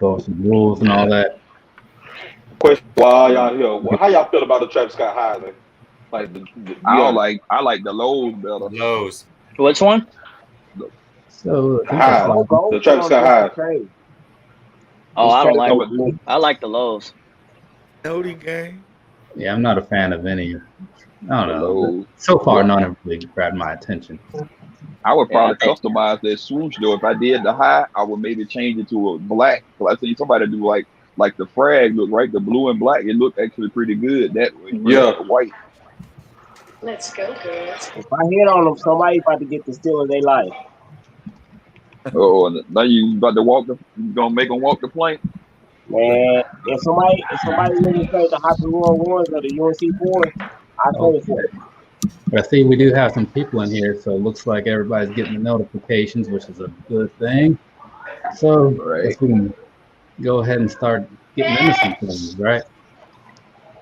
go over some rules and all that. Question while y'all here, how y'all feel about the Travis Scott highs? Man? Like I like the lows better. Lows. Which one? So the Travis Scott highs. Oh, I don't like. I like the lows. Nody gang. Yeah, I'm not a fan of any. I don't know. So far, none have really grabbed my attention. I would probably customize that swoosh though. If I did the high, I would maybe change it to a black. So I see somebody do like the frag look, right? The blue and black. It looked actually pretty good that way. Yeah, white. Let's go, girls. If I hit on them, somebody about to get the steal of their life. Oh, now you about to walk you gonna make them walk the plank? Man, if somebody really play the Hockey Royal Ones or the UNC board, I go for it. But I see we do have some people in here, so it looks like everybody's getting the notifications, which is a good thing. So I guess we can go ahead and start getting into some things, right?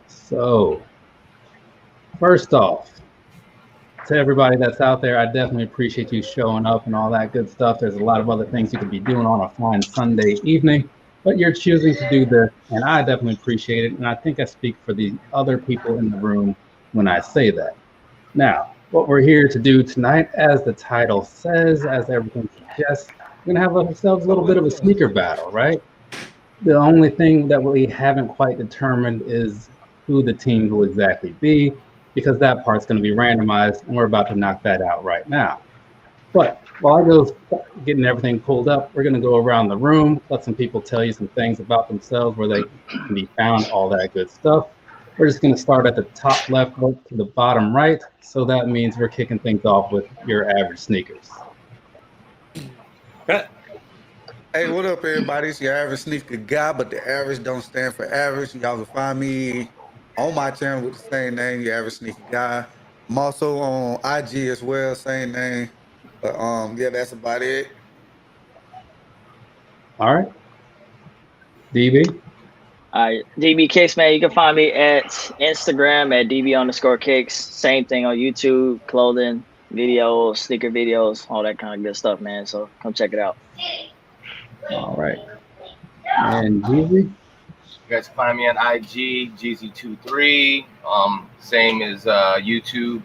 So first off, to everybody that's out there, I definitely appreciate you showing up and all that good stuff. There's a lot of other things you could be doing on a fine Sunday evening, but you're choosing to do this, and I definitely appreciate it. And I think I speak for the other people in the room when I say that. Now, what we're here to do tonight, as the title says, as everything suggests, we're gonna have ourselves a little bit of a sneaker battle, right? The only thing that we haven't quite determined is who the team will exactly be, because that part's going to be randomized, and we're about to knock that out right now. But while I go getting everything pulled up, we're going to go around the room, let some people tell you some things about themselves, where they can be found, all that good stuff. We're just going to start at the top left, work to the bottom right. So that means we're kicking things off with your Avg Sneakers. Hey, what up, everybody? It's your Avg Sneaker guy, but the average don't stand for average. Y'all can find me on my channel with the same name, your Avg Sneaker guy. I'm also on IG as well, same name. But yeah, that's about it. All right. DB? All right, DB Kicks, man. You can find me at Instagram at DB_Kicks. Same thing on YouTube, clothing, videos, sneaker videos, all that kind of good stuff, man. So come check it out. All right. And Jeezy? You guys can find me on IG, Jeezy23. Same as YouTube.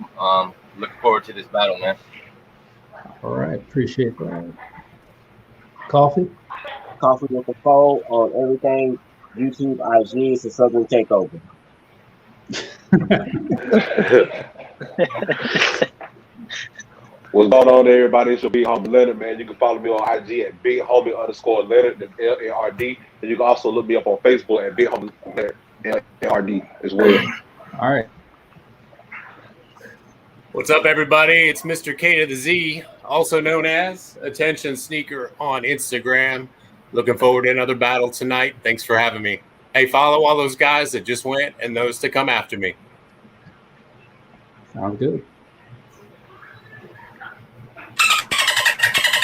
Looking forward to this battle, man. All right, appreciate that. Coffee? Coffee with the phone on everything. YouTube, IG, it's a Southern takeover. What's going on, everybody? It's your Big Homie Leonard, man. You can follow me on IG at BigHomie_Leonard, that's LARD. And you can also look me up on Facebook at Big Homie Leonard, LARD as well. All right. What's up, everybody? It's Mr. K to the Z, also known as Attention Sneaker on Instagram. Looking forward to another battle tonight. Thanks for having me. Hey, follow all those guys that just went and those to come after me. Sounds good.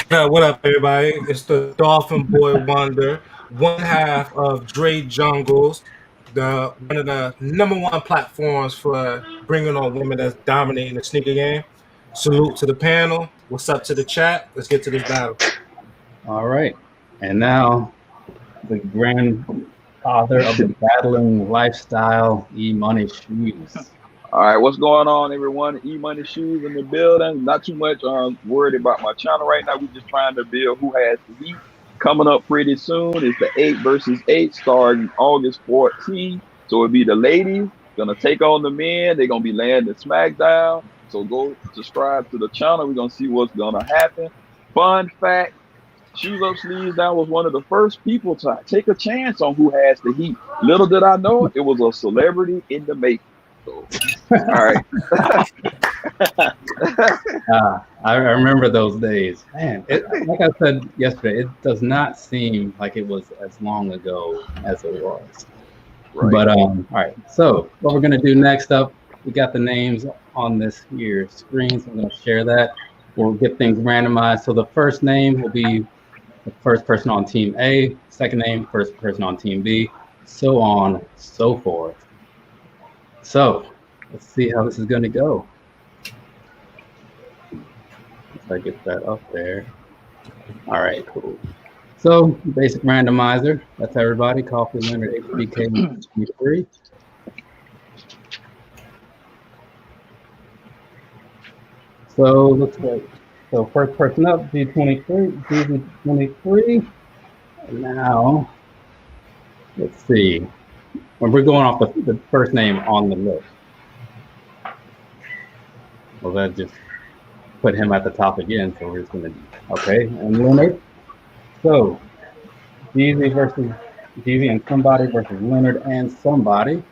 What up, everybody? It's the Dolphin Boy Wonder, one half of Dre Jungles, one of the #1 platforms for bringing on women that's dominating the sneaker game. Salute to the panel. What's up to the chat? Let's get to this battle. All right. And now, the grandfather of the battling lifestyle, E-Money Shoes. All right, what's going on, everyone? E-Money Shoes in the building. Not too much worried about my channel right now. We're just trying to build who has the heat. Coming up pretty soon is the 8 versus 8 starting August 14th. So it'll be the ladies gonna take on the men. They're gonna be landing SmackDown. So go subscribe to the channel. We're gonna see what's gonna happen. Fun fact. Shoes Up Sleeves Down was one of the first people to take a chance on who has the heat. Little did I know, it was a celebrity in the making. So, all right. I remember those days. Man, like I said yesterday, it does not seem like it was as long ago as it was. Right. But all right, so what we're gonna do next up, we got the names on this here screen, so I'm gonna share that. We'll get things randomized. So the first name will be the first person on team A, second name, first person on team B, so on, so forth. So let's see how this is going to go. If I get that up there. All right, cool. So basic randomizer. That's everybody. Coffee, Leonard, HBK, 23. So looks like first person up, G23, G23. Now, let's see. When we're going off the first name on the list. Well, that just put him at the top again, so we're just gonna, okay, and Leonard. So, Jeezy and somebody versus Leonard and somebody.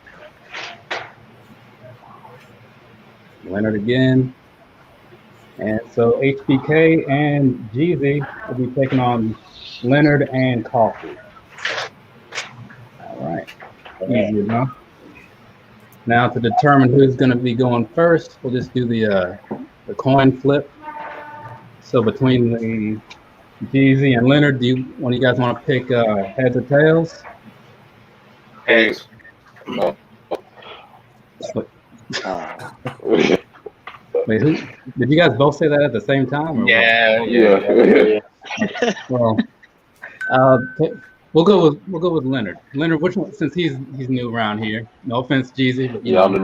Leonard again. And so HBK and Jeezy will be taking on Leonard and Coffee. All right, easy enough. Now to determine who's going to be going first, we'll just do the coin flip. So between the Jeezy and Leonard, one of you guys want to pick heads or tails? Heads. No. Wait, who did you guys both say that at the same time? Or Yeah. Well, we'll go with Leonard. Leonard, which one? Since he's new around here. No offense, Jeezy, but I'm the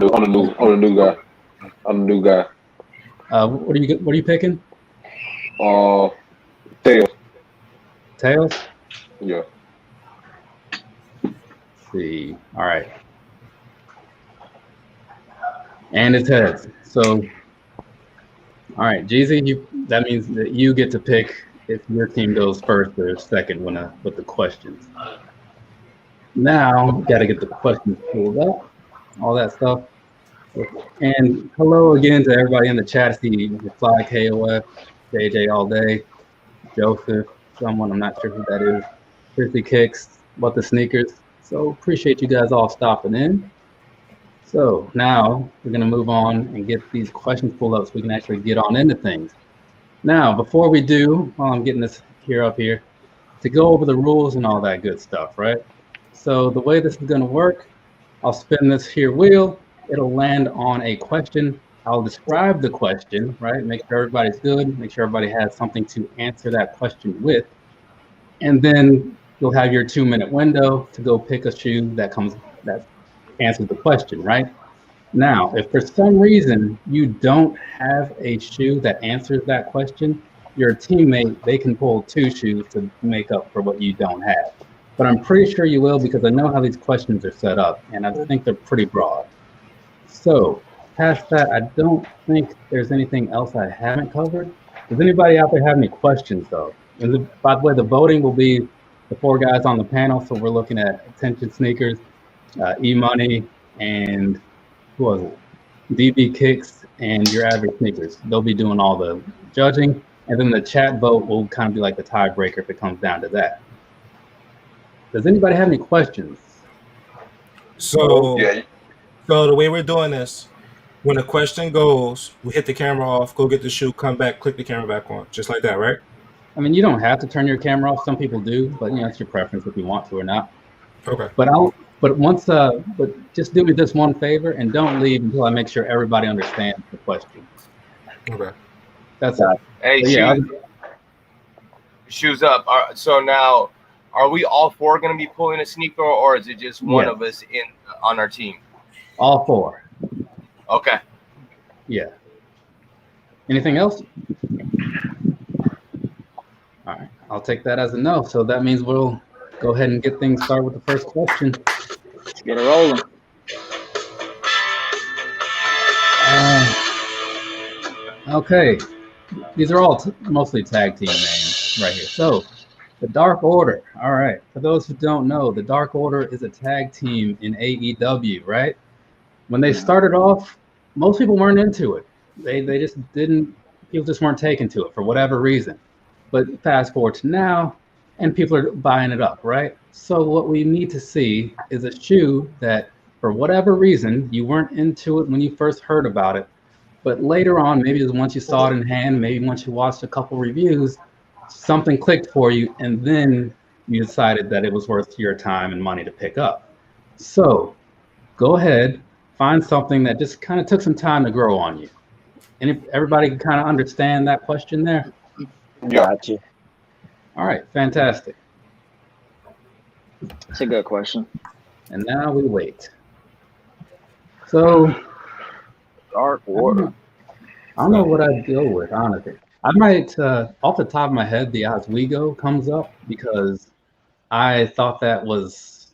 new guy. I'm the new guy. What are you picking? Tails. Tails? Yeah. Let's see. All right. And it's heads. So, all right, Jeezy, that means that you get to pick if your team goes first or second with the questions. Now, got to get the questions pulled up, all that stuff. And hello again to everybody in the chat. See Fly KOF, JJ all day, Joseph, someone, I'm not sure who that is, 50 Kicks, What the Sneakers. So appreciate you guys all stopping in. So now we're going to move on and get these questions pulled up so we can actually get on into things. Now, before we do, while I'm getting this up here, to go over the rules and all that good stuff, right? So the way this is going to work, I'll spin this here wheel. It'll land on a question. I'll describe the question, right? Make sure everybody's good. Make sure everybody has something to answer that question with. And then you'll have your 2-minute window to go pick a shoe that answers the question, right? Now, if for some reason you don't have a shoe that answers that question, your teammate, they can pull 2 shoes to make up for what you don't have. But I'm pretty sure you will because I know how these questions are set up and I think they're pretty broad. So past that, I don't think there's anything else I haven't covered. Does anybody out there have any questions though? And by the way, the voting will be the 4 guys on the panel. So we're looking at Attention Sneakers, E-Money, and who was it? DB Kicks and your Avg Sneakers. They'll be doing all the judging. And then the chat vote will kind of be like the tiebreaker if it comes down to that. Does anybody have any questions? So the way we're doing this, when the question goes, we hit the camera off, go get the shoe, come back, click the camera back on, just like that, right? I mean, you don't have to turn your camera off. Some people do, but it's your preference if you want to or not. Okay. But just do me this one favor and don't leave until I make sure everybody understands the question. Okay. That's it. Hey, shoes up. So now, are we all 4 going to be pulling a sneaker, or is it just one of us on our team? All 4. Okay. Yeah. Anything else? All right. I'll take that as a no. So that means we'll go ahead and get things started with the first question. Let's get it rolling. Okay. These are all mostly tag team names right here. So the Dark Order. All right. For those who don't know, the Dark Order is a tag team in AEW, right? When they started off, most people weren't into it. They just didn't, people just weren't taken to it for whatever reason. But fast forward to now, and people are buying it up, right? So what we need to see is a shoe that, for whatever reason, you weren't into it when you first heard about it, but later on, maybe once you saw it in hand, maybe once you watched a couple reviews, something clicked for you, and then you decided that it was worth your time and money to pick up. So go ahead, find something that just kind of took some time to grow on you. And if everybody can kind of understand that question there? Gotcha. All right, fantastic. It's a good question. And now we wait. So Dark water. I don't know what I'd go with, honestly. I might, off the top of my head, the Oswego comes up because I thought that was,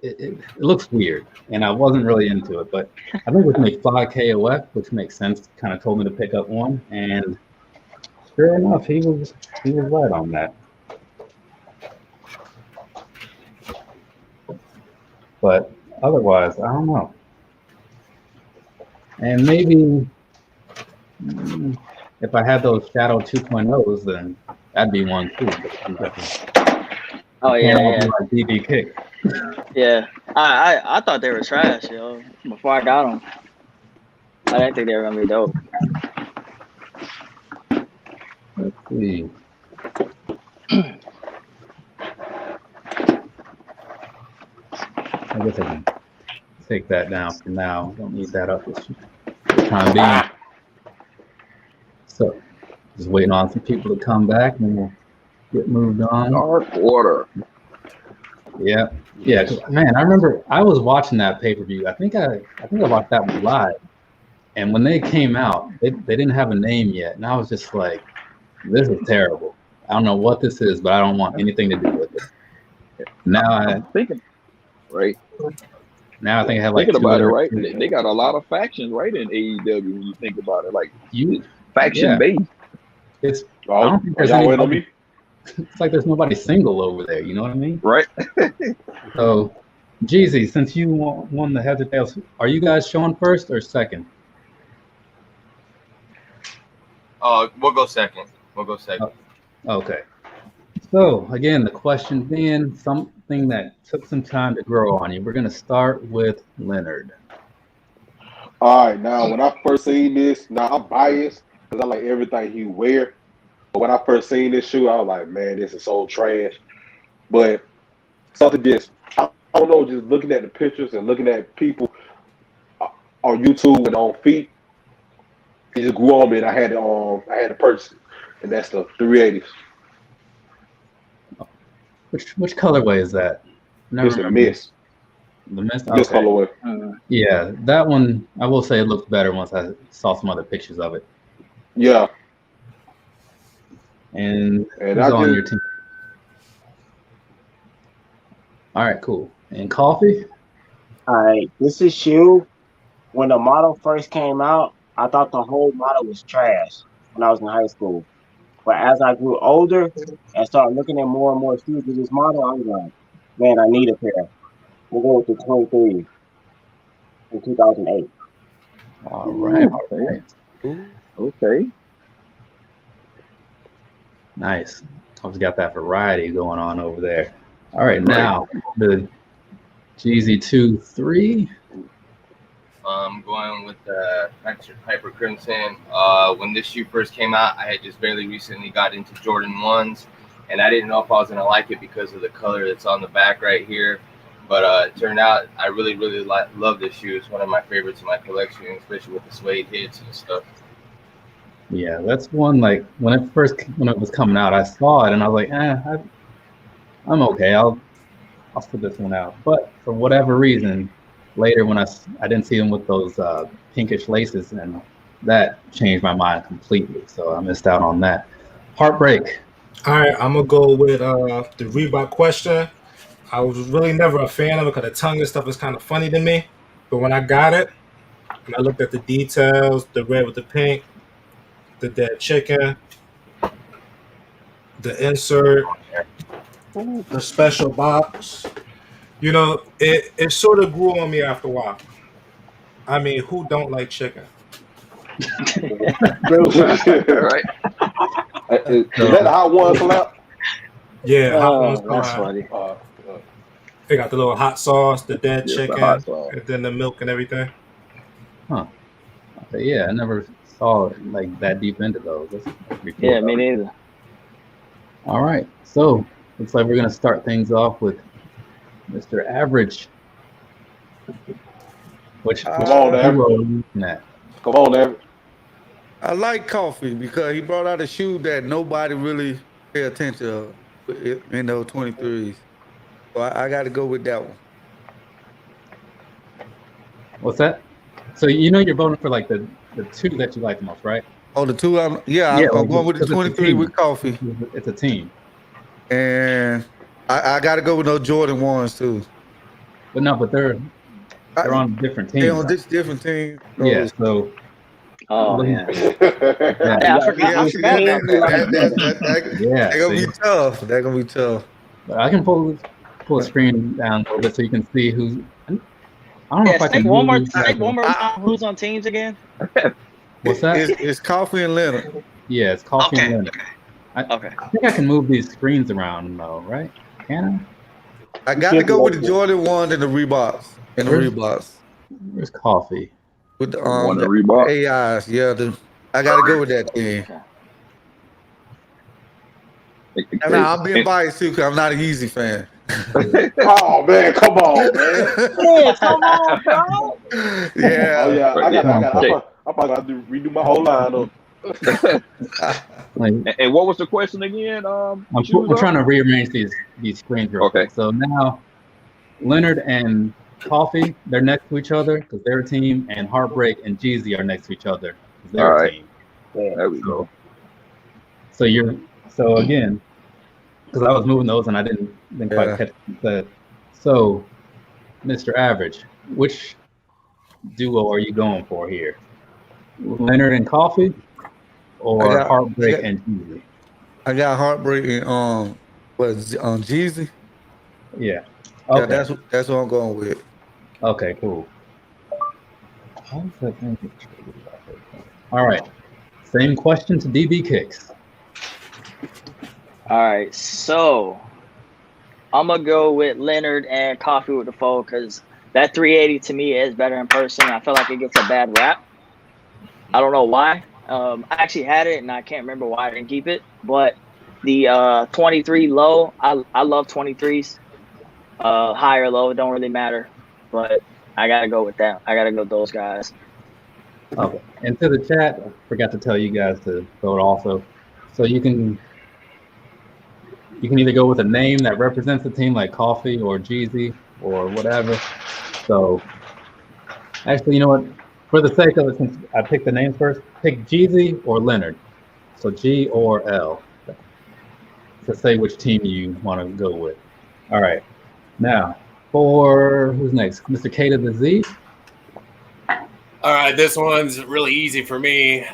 it looks weird, and I wasn't really into it, but I think it was McFly KOF, which makes sense, kind of told me to pick up one, and sure enough, he was right on that. But otherwise, I don't know. And maybe if I had those Shadow 2.0s, then that'd be one too. Oh yeah, like DB Kick. yeah. I thought they were trash, yo. Before I got them, I didn't think they were gonna be dope. Let's see. I guess I can take that down for now. Don't need that up for the time being. So, just waiting on some people to come back, and we'll get moved on. Dark water. Yeah, yeah. 'Cause, man, I remember I was watching that pay-per-view. I think I watched that one live, and when they came out, they didn't have a name yet, and I was just like, "This is terrible. I don't know what this is, but I don't want anything to do with it." Now I'm thinking, right? Now I think I have like Thinking about it, other- right? They got a lot of factions, right, in AEW when you think about it, like You, faction yeah. based. It's I Oh, don't think are there's y'all waiting on anybody. me? It's like there's nobody single over there. You know what I mean? Right. So, Jeezy, since you won the heads or tails, are you guys showing first or second? We'll go second. Okay. So again, the question being something that took some time to grow on you. We're gonna start with Leonard. All right, now when I first seen this, now I'm biased because I like everything he wear. But when I first seen this shoe, I was like, man, this is so trash. But something just, I don't know, just looking at the pictures and looking at people on YouTube and on feet, it just grew on me, and I had to purchase it, and that's the 380s. Which colorway is that? Never It's the remember. Mist. The Mist. Mist Okay. colorway. Yeah, that one. I will say it looked better once I saw some other pictures of it. Yeah. And And who's I on just- your team? All right, cool. And coffee? All right, this is Shoe. When the model first came out, I thought the whole model was trash when I was in high school. But as I grew older and started looking at more and more shoes with this model, I was like, man, I need a pair. We'll go with the 23 in 2008. All right. Okay. Nice. I've got that variety going on over there. All right, now the Jeezy 2-3. I'm going with the Hyper Crimson. When this shoe first came out, I had just very recently got into Jordan 1s, and I didn't know if I was going to like it because of the color that's on the back right here. But it turned out I really, really love this shoe. It's one of my favorites in my collection, especially with the suede hits and stuff. Yeah, that's one, like when it was coming out, I saw it and I was like, I'm okay. I'll put this one out. But for whatever reason, later when I didn't see them with those pinkish laces, and that changed my mind completely. So I missed out on that. Heartbreak. All right, I'm gonna go with the Reebok question. I was really never a fan of it because the tongue and stuff is kind of funny to me. But when I got it, and I looked at the details, the red with the pink, the dead chicken, the insert, the special box, you know, it sort of grew on me after a while. I mean, who don't like chicken? Right. Is that the hot one slap? Yeah, hot ones That's fine. funny. They got the little hot sauce, the dead Yes, the chicken, hot sauce. and then the milk and everything. Okay, yeah, I never saw like that deep into those. That's pretty cool. Yeah, me neither. All right, so looks like we're gonna start things off with Mr. Average. Which Come on, hero Average. are you looking at? Come on, Average. I like Coffee because he brought out a shoe that nobody really pay attention to in those 23s. So I got to go with that one. What's that? So you're voting for like the two that you like the most, right? Oh, the two. I'm going with the 23 with coffee. It's a team. And I got to go with those Jordan 1s too. But they're on different teams. They're on different teams. Yeah. So. Oh yeah. I forgot. They're gonna be tough. They're gonna be tough. But I can pull a screen down a little bit so you can see who's. I don't know if I can. One more time. Who's on teams again? What's that? It's Coffee and Leonard. Yeah, it's Coffee and Leonard. Okay. I think I can move these screens around though, right? Can I got to go with the Jordan 1 and the Reeboks. Where's Coffee? With the AIs, yeah. I got to go with that team. And I'm being biased too because I'm not a Yeezy fan. Oh man, come on, man. Yeah, come on, bro. Yeah. Oh yeah, I probably got to redo my whole lineup. And what was the question again? I'm trying to rearrange these screens real quick. So now Leonard and Coffee, they're next to each other because they're a team, and Heartbreak and Jeezy are next to each other because they're a team. There we go. So again, because I was moving those and I didn't quite catch that. So, Mr. Average, which duo are you going for here? Leonard and Coffee, or Heartbreak and Jeezy? I got Heartbreak and Jeezy. Yeah. Okay. Yeah, that's what I'm going with. Okay, cool. All right. Same question to DB Kicks. All right, so I'm gonna go with Leonard and Coffee with the fold because that 380 to me is better in person. I feel like it gets a bad rap. I don't know why. I actually had it and I can't remember why I didn't keep it. But the 23 low, I love 23s. High or low, it don't really matter. But I gotta go with that. I gotta go with those guys. Okay. And to the chat, I forgot to tell you guys to vote also. So you can either go with a name that represents the team, like Coffee or Jeezy or whatever. So actually, you know what? For the sake of it, since I picked the names first, pick Jeezy or Leonard. So G or L to say which team you want to go with. All right. Now, for who's next? Mr. K to the Z. All right, this one's really easy for me.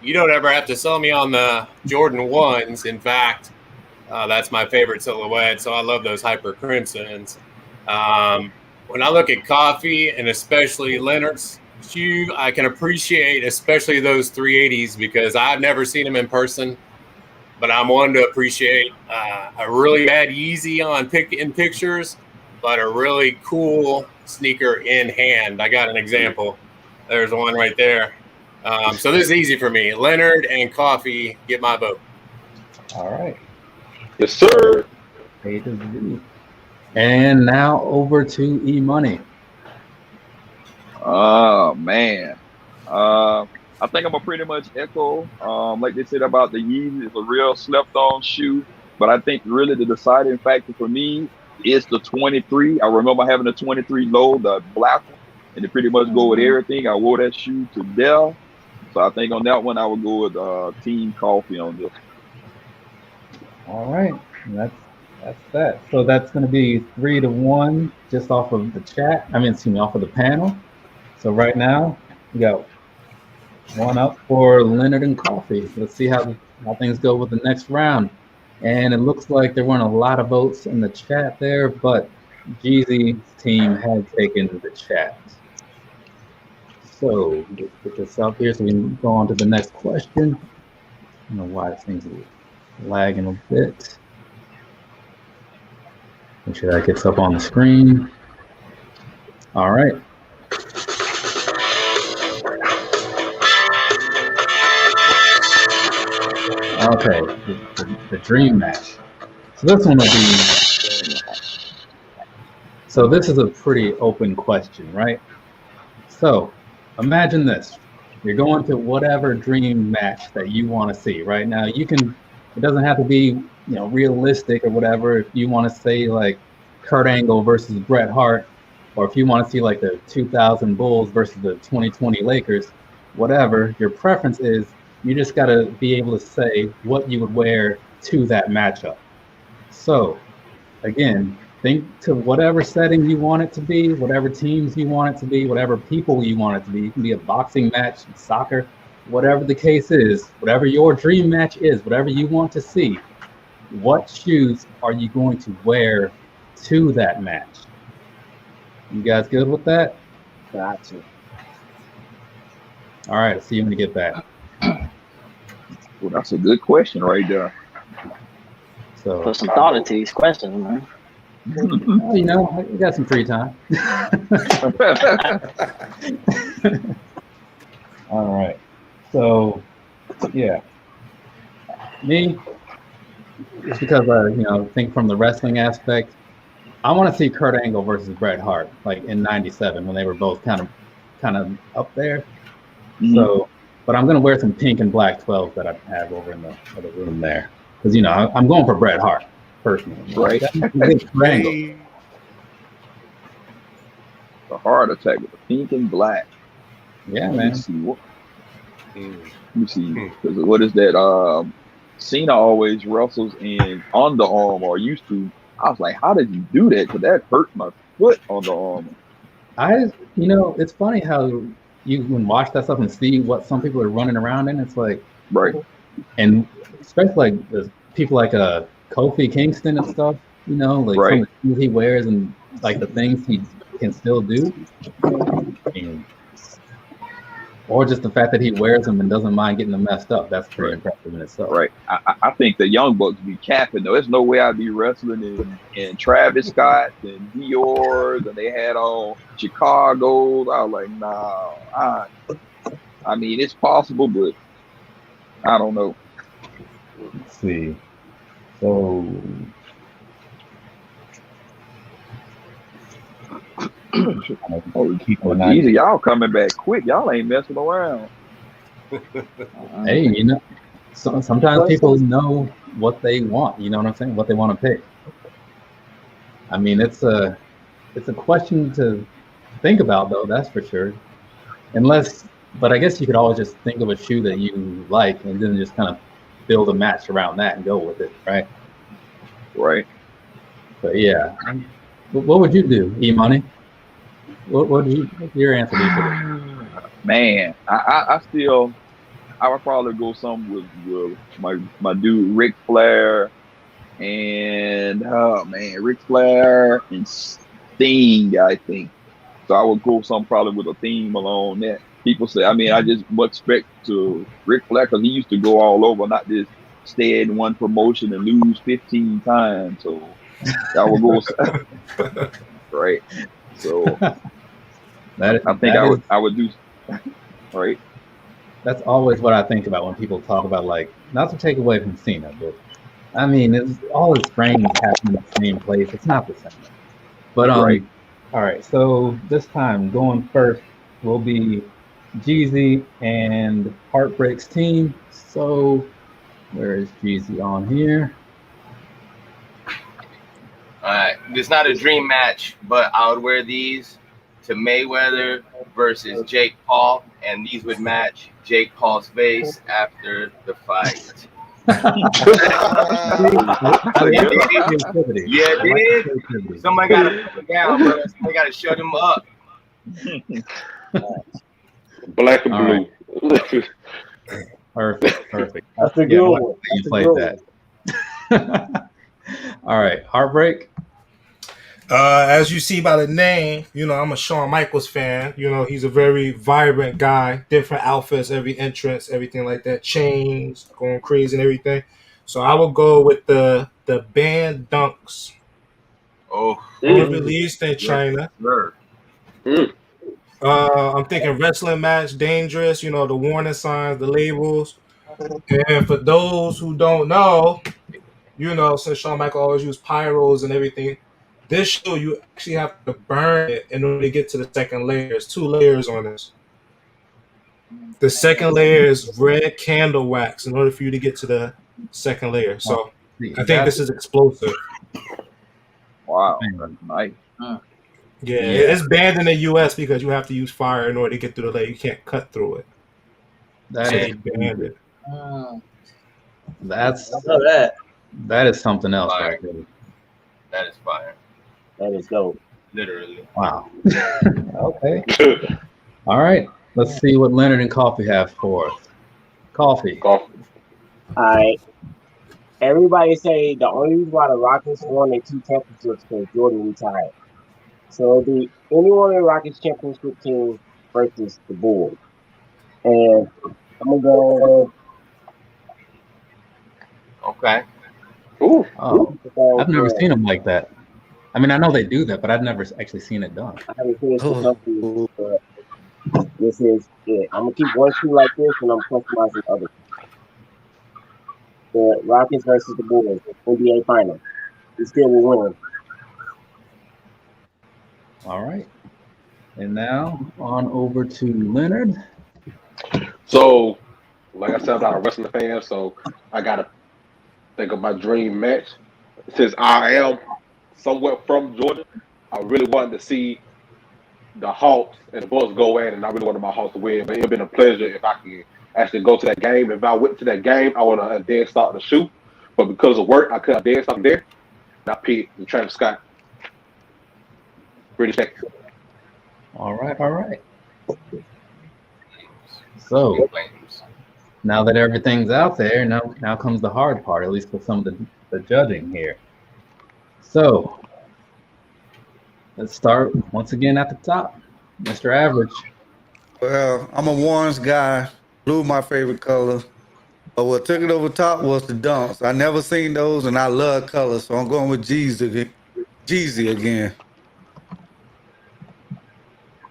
You don't ever have to sell me on the Jordan 1s. In fact, that's my favorite silhouette, so I love those Hyper Crimsons. When I look at Coffee and especially Leonard's shoe, I can appreciate especially those 380s because I've never seen them in person, but I'm one to appreciate a really bad Yeezy in pictures, but a really cool sneaker in hand. I got an example. There's one right there. So this is easy for me. Leonard and Coffee get my vote. All right. Yes, sir. A to Z. And now over to E Money. Oh man. I think I'm gonna pretty much echo like they said about the Yeezy. It's a real slept on shoe, but I think really the deciding factor for me is the 23. I remember having the 23 low, the black one, and it pretty much go with everything. I wore that shoe to death. So I think on that one I would go with Team Coffee on this. All right. That's that. So that's going to be 3-1 just off of the chat. Off of the panel. So right now we got one up for Leonard and Coffee. Let's see how things go with the next round. And it looks like there weren't a lot of votes in the chat there, but Jeezy's team had taken the chat. So let's put this up here so we can go on to the next question. I don't know why this thing's lagging a bit. Make sure that gets up on the screen. All right. Okay, the dream match. So this one will be. So this is a pretty open question, right? So imagine this: you're going to whatever dream match that you want to see. Right now, you can. It doesn't have to be, realistic or whatever. If you want to say like Kurt Angle versus Bret Hart, or if you want to see like the 2000 Bulls versus the 2020 Lakers, whatever your preference is, you just got to be able to say what you would wear to that matchup. So, again, think to whatever setting you want it to be, whatever teams you want it to be, whatever people you want it to be. It can be a boxing match, soccer, whatever the case is, whatever your dream match is, whatever you want to see. What shoes are you going to wear to that match? You guys good with that? Gotcha. All right, see you when you get back. Well, that's a good question right there. So Put some thought into these questions, man. well, you know, you got some free time. All right. So, yeah. Me, it's because you know, think from the wrestling aspect. I want to see Kurt Angle versus Bret Hart, like in '97 when they were both kind of up there. So, but I'm gonna wear some pink and black 12s that I have over in the other room there, because you know I'm going for Bret Hart personally. Right. The heart attack with the pink and black. Yeah, Let man. me see. Let me see. 'Cause what is that? Cena always wrestles in underarm, or used to. I was like, how did you do that? Because that hurt my foot on the arm. You know, it's funny how you can watch that stuff and see what some people are running around in. It's like, right. And especially like the people like Kofi Kingston and stuff, you know, like some of the shoes he wears and like the things he can still do. Or just the fact that he wears them and doesn't mind getting them messed up. That's pretty impressive in itself. Right. I think the Young Bucks be capping though. There's no way I'd be wrestling in Travis Scott and Dior's and they had on Chicago's. I was like, nah. I mean, it's possible, but I don't know. Let's see. So easy, y'all coming back quick. Y'all ain't messing around. Hey, you know, sometimes people know what they want. You know what I'm saying? What they want to pick. I mean, it's a question to think about, though. That's for sure. But I guess you could always just think of a shoe that you like, and then just kind of build a match around that and go with it, right? Right. But yeah, what would you do, E-Money? What would your answer be for this? Man, I would probably go something with my dude Ric Flair and Ric Flair and Sting, I think. So I would go something probably with a theme along that. People say, I mean, I just much respect to Ric Flair because he used to go all over, not just stay in one promotion and lose 15 times. So I would go right. So I would do right. That's always what I think about when people talk about, like, not to take away from Cena, but I mean, all his brains happen in the same place. It's not the same. But all right. So this time, going first will be Jeezy and Heartbreak's team. So where is Jeezy on here? All right, it's not a dream match, but I would wear these to Mayweather versus Jake Paul, and these would match Jake Paul's face after the fight. Yeah, dude. Somebody got to put him down, bro. Somebody got to shut him up. Black and blue. Right. Perfect. That's a good one. You played that. All right, Heartbreak. As you see by the name, you know, I'm a Shawn Michaels fan. You know, he's a very vibrant guy, different outfits, every entrance, everything like that, chains, going crazy and everything. So I will go with the band Dunks. Oh, released in China. I'm thinking wrestling match, dangerous, you know, the warning signs, the labels. And for those who don't know, you know, since Shawn Michaels always used pyros and everything, this shoe, you actually have to burn it in order to get to the second layer. There's 2 layers on this. The second layer is red candle wax in order for you to get to the second layer. So I think this is explosive. Wow. Wow, nice. Yeah, it's banned in the U.S. because you have to use fire in order to get through the leg. You can't cut through it. That So is they banned it. That's I know that. that is something else Fire. right there. That is fire. That is dope. Literally. Wow. Okay. All right. Let's see what Leonard and Coffee have for us. Coffee. Golf. All right. Everybody say the only reason why the Rockets won their 2 championships because Jordan retired. So it'll be anyone in the Rockets championship team versus the Bulls. And I'm gonna go. Okay. Ooh. Oh, I've never seen them like that. I mean, I know they do that, but I've never actually seen it done. I haven't finished the company, but this is it. I'm gonna keep 1 2 like this, and I'm customizing others. The Rockets versus the Bulls, NBA Finals. We still will win. All right. And now on over to Leonard. So, like I said, I'm not a wrestling fan, so I gotta think of my dream match. Since I am somewhat from Georgia, I really wanted to see the Hawks and the Bulls go in, and I really wanted my Hawks to win. But it would have been a pleasure if I could actually go to that game. If I went to that game, I would have then started to shoot. But because of work, I couldn't then start there. And I picked the Travis Scott. British Tech. All right. All right. So now that everything's out there, now comes the hard part, at least for some of the judging here. So let's start once again at the top. Mr. Average. Well, I'm a Warrens guy. Blue my favorite color. But what took it over top was the dunks. I never seen those, and I love colors, so I'm going with Jeezy again.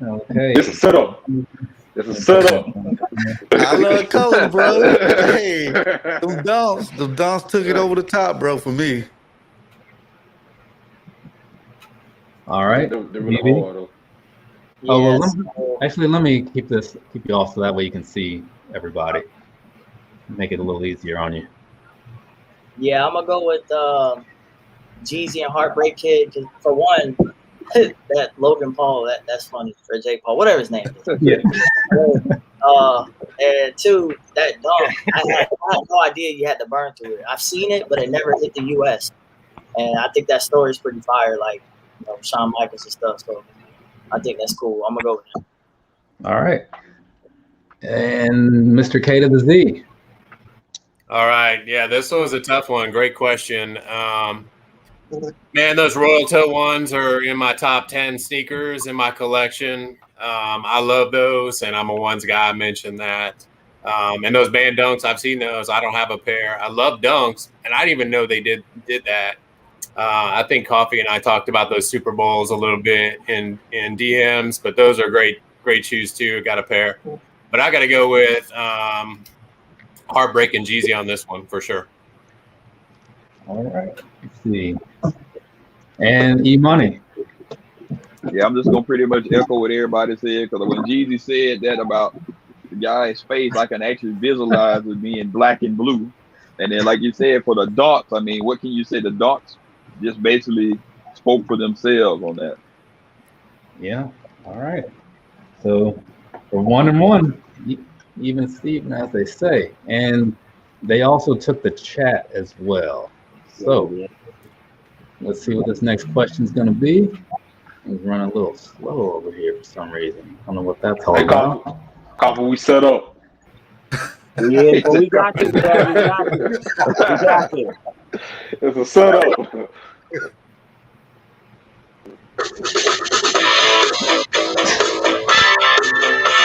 Okay. It's a setup. It's a setup. I love color, bro. Hey, them dunks took it over the top, bro, for me. All right. They're really hard, though. Oh, well, let me keep you off so that way you can see everybody. Make it a little easier on you. Yeah, I'm gonna go with Jeezy and Heartbreak Kidd. 'Cause for one, that Logan Paul, that's funny for J. Paul, whatever his name is. Yeah. And 2, that dunk, I had no idea you had to burn through it. I've seen it, but it never hit the U.S. And I think that story is pretty fire, like Shawn Michaels and stuff. So I think that's cool. I'm gonna go with him. All right. And Mr. K to the Z. All right. Yeah, this was a tough one. Great question. Man, those Royal Toe ones are in my top 10 sneakers in my collection. I love those, and I'm a ones guy. I mentioned that. And those band dunks, I've seen those. I don't have a pair. I love dunks, and I didn't even know they did that. I think Coffee and I talked about those Super Bowls a little bit in DMs, but those are great shoes too. Got a pair. But I got to go with Heartbreak and Jeezy on this one for sure. All right. Let's see. And E-Money. Yeah, I'm just gonna pretty much echo what everybody said, because when Jeezy said that about the guy's face, I can actually visualize it being black and blue. And then, like you said, for the dots, I mean, what can you say? The dots just basically spoke for themselves on that. Yeah. All right. So for 1-1, even Steven, as they say, and they also took the chat as well. So let's see what this next question is going to be. It's running a little slow over here for some reason. I don't know what that's all about. Coffee, we set up. Yeah, but we got you, man. We got you. We got you. It's a setup.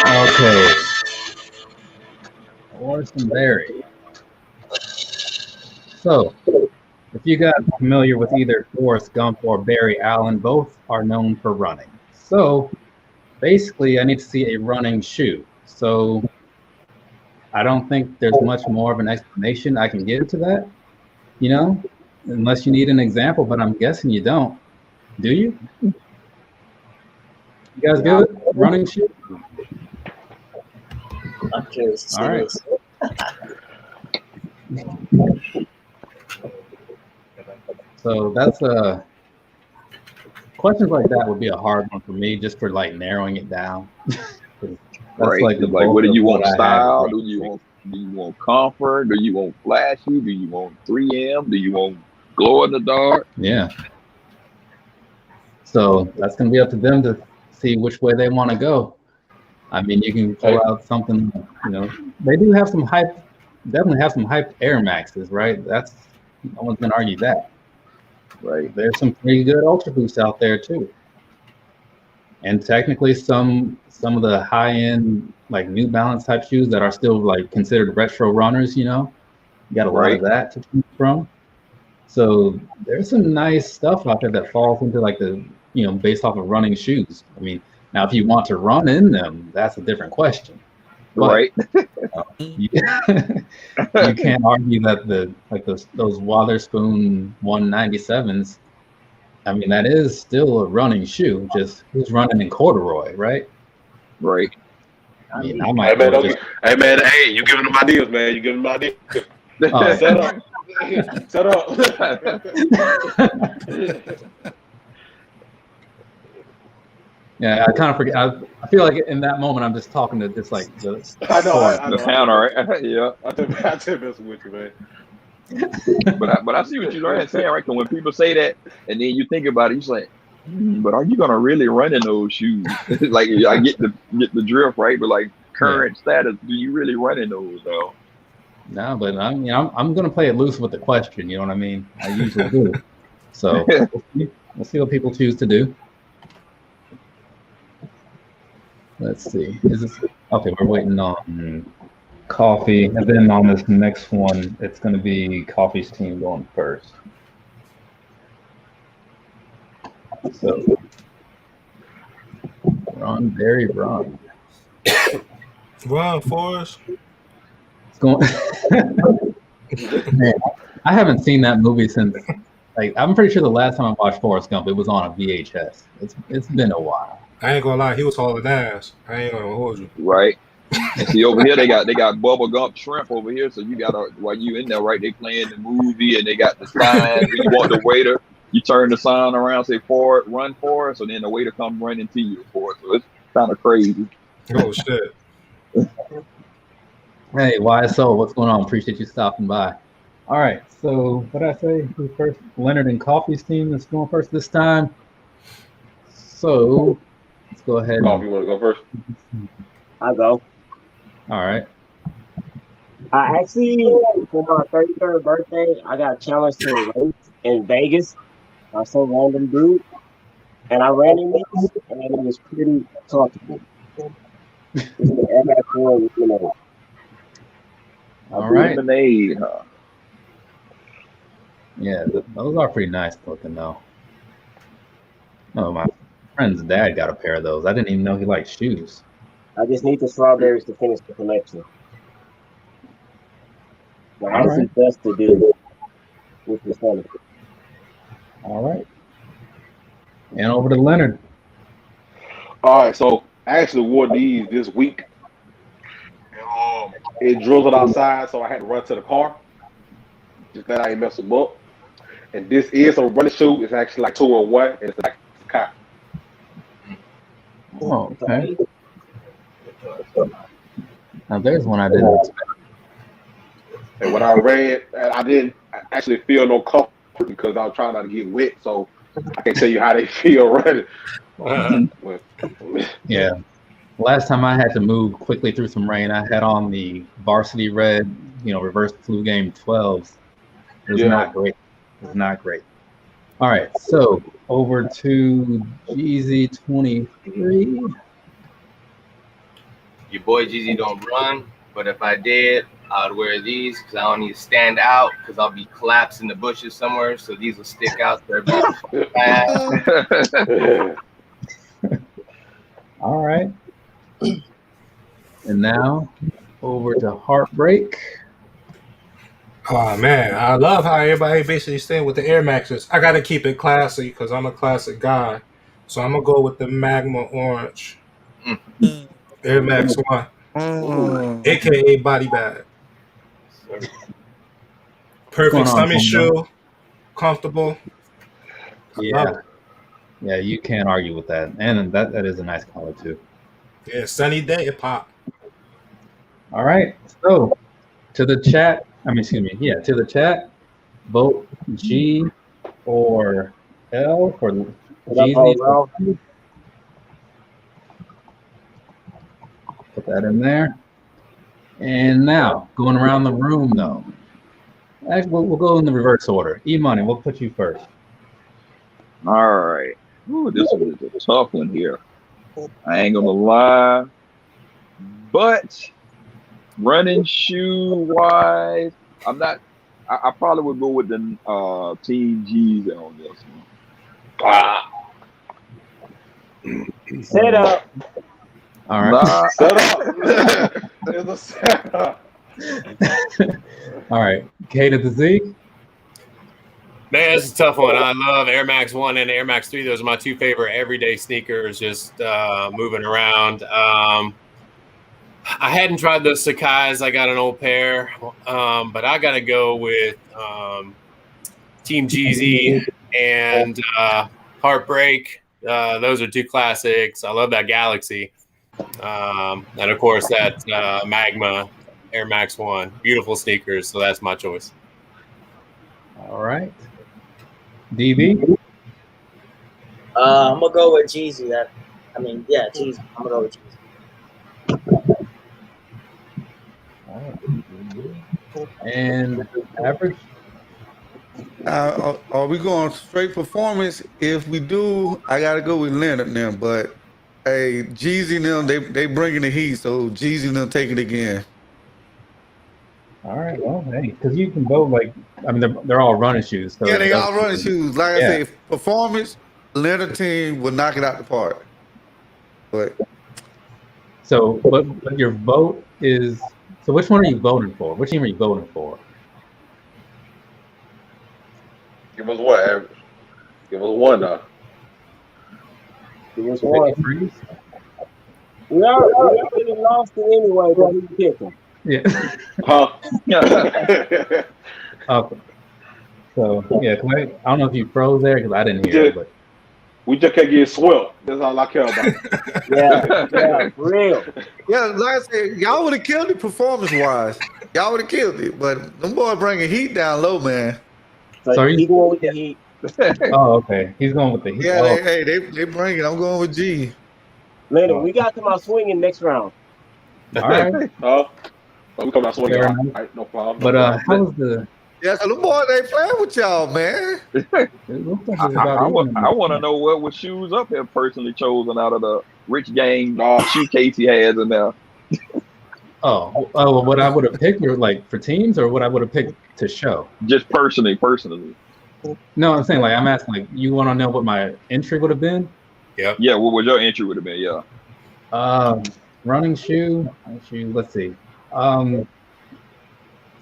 Okay. Orson Berry. So, if you guys are familiar with either Forrest Gump or Barry Allen, both are known for running. So, basically, I need to see a running shoe. So, I don't think there's much more of an explanation I can give to that, unless you need an example, but I'm guessing you don't. Do you? You guys good? Running shoe? I'm curious to see All right. this. So that's questions like that would be a hard one for me, just for like narrowing it down. That's Right. like the It's like, bulk what do of you what want? I have. Style? Do you want comfort? Do you want flashy? Do you want 3M? Do you want glow in the dark? Yeah. So that's gonna be up to them to see which way they want to go. I mean, you can pull out something, you know, they do have some hype, definitely have some hype Air Maxes, right? That's, no one's gonna argue that. Right. There's some pretty good Ultra Boosts out there too. And technically some of the high end like New Balance type shoes that are still like considered retro runners, you know, you got a lot of that to choose from. So there's some nice stuff out there that falls into like the, you know, based off of running shoes. I mean, now if you want to run in them, that's a different question. But, Right. you can't argue that those Wotherspoon 197s, I mean, that is still a running shoe, just who's running in corduroy, right? Right. I mean, I might hey man, you giving them ideas, man. You giving them ideas. Set up. Yeah, I kind of forget. I feel like in that moment I'm just talking to just like the. I know. The counter, right? Yeah. I think that's with you, man. But I see what you're saying, right? Because when people say that, and then you think about it, you're like, but are you gonna really run in those shoes? Like, I get the drift, right? But like current status, do you really run in those though? No, but I'm gonna play it loose with the question. You know what I mean? I usually do. So we'll see what people choose to do. Let's see. Is this okay? We're waiting on Coffee, and then on this next one, it's going to be Coffee's team going first. So, Ron, Barry, Ron. Run, Forrest. It's going. Man, I haven't seen that movie since. Like, I'm pretty sure the last time I watched Forrest Gump, it was on a VHS. It's been a while. I ain't gonna lie, he was hauling ass. I ain't gonna hold you. Right. And see over here they got bubble gum shrimp over here. So you gotta, while you in there, right? They playing the movie and they got the sign. When you want the waiter, you turn the sign around, say forward, run for it. So then the waiter comes running to you for it. So it's kind of crazy. Oh shit. Hey, YSO, what's going on? Appreciate you stopping by. All right, so what did I say? Who's first? Leonard and Coffee's team is going first this time. So let's go ahead. Coffee, you want to go first? I'll go. All right. I actually, for my 33rd birthday, I got challenged to a race in Vegas by some random dude. And I ran in this, and it was pretty comfortable. It's the Air Max 1 Leonard. All right. Lemonade, huh? Yeah, those are pretty nice looking, though. Oh, my friend's dad got a pair of those. I didn't even know he liked shoes. I just need the strawberries to finish the collection. Well, I see best to do with the funny. All right. And over to Leonard. All right, so I actually wore these this week. It drizzled outside, so I had to run to the car. Just glad I didn't mess them up. And this is a running shoe. It's actually like 2-in-1, and it's like cotton. Oh, okay. Now there's one I didn't expect. And when I ran, I didn't actually feel no comfort because I was trying not to get wet. So I can tell you how they feel running. Yeah. Last time I had to move quickly through some rain, I had on the varsity red, reverse flu game 12s. It was not great. It was not great. All right, so over to Jeezy 23. Your boy Jeezy don't run, but if I did, I would wear these because I don't need to stand out because I'll be collapsed in the bushes somewhere. So these will stick out there. All right. And now over to Heartbreak. Oh man, I love how everybody basically staying with the Air Maxes. I gotta keep it classy because I'm a classic guy. So I'm gonna go with the Magma Orange. Air Max 1. AKA body bag. Perfect stomach shoe. Comfortable. Yeah. Yeah, you can't argue with that. And that is a nice color too. Yeah, sunny day, pop. All right. So to the chat, to the chat, vote G or L for What up, Olo? Jeezy. Put that in there. And now, going around the room though. Actually, we'll go in the reverse order. E-Money, we'll put you first. All right. Ooh, this one is a tough one here. I ain't gonna lie. But running shoe wise, I probably would go with the Team G's on this one. Set up. All right. Set up. There's a setup. All right. K to the Z. Man, this is a tough one. I love Air Max 1 and Air Max 3. Those are my two favorite everyday sneakers, just moving around. I hadn't tried those Sakai's. I got an old pair, but I got to go with Team Jeezy and Heartbreak. Those are two classics. I love that Galaxy. And, of course, that Magma Air Max 1. Beautiful sneakers, so that's my choice. All right. DB? I'm going to go with Jeezy. Jeezy. I'm going to go with Jeezy. And Average? Are we going straight performance? If we do, I got to go with Leonard now. But, hey, Jeezy and them, they bringing the heat, so Jeezy and them take it again. All right. Well, hey, because you can vote they're all running shoes. So yeah, they all running shoes. Like I say, performance, Leonard team will knock it out the park. But your vote is. So which one are you voting for? Which team are you voting for? Give us what, Average? Give us one now. Give us one. We already lost it anyway, but we pick them. Yeah. Huh? Okay. So yeah, I don't know if you froze there because I didn't hear it, but we just can't get swept. That's all I care about. yeah, for real. Yeah, like I said, y'all would have killed it performance-wise. Y'all would have killed it, but them boys bringing heat down low, man. So he's going with the heat. Oh, okay. He's going with the heat. Yeah, they bring it. I'm going with G. Leonard, we got them out swinging next round. All right. We come out swinging. All right, no problem. But how was the? Yeah, so them boys ain't playing with y'all, man. I want to know what was Shoes Up have personally chosen out of the Rich Gang shoe case he has in there. What I would have picked, or like for teams, or what I would have picked to show. Just personally. No, I'm saying I'm asking you want to know what my entry would have been? Yeah. Yeah, what would your entry would have been? Yeah. Running shoe. Let's see.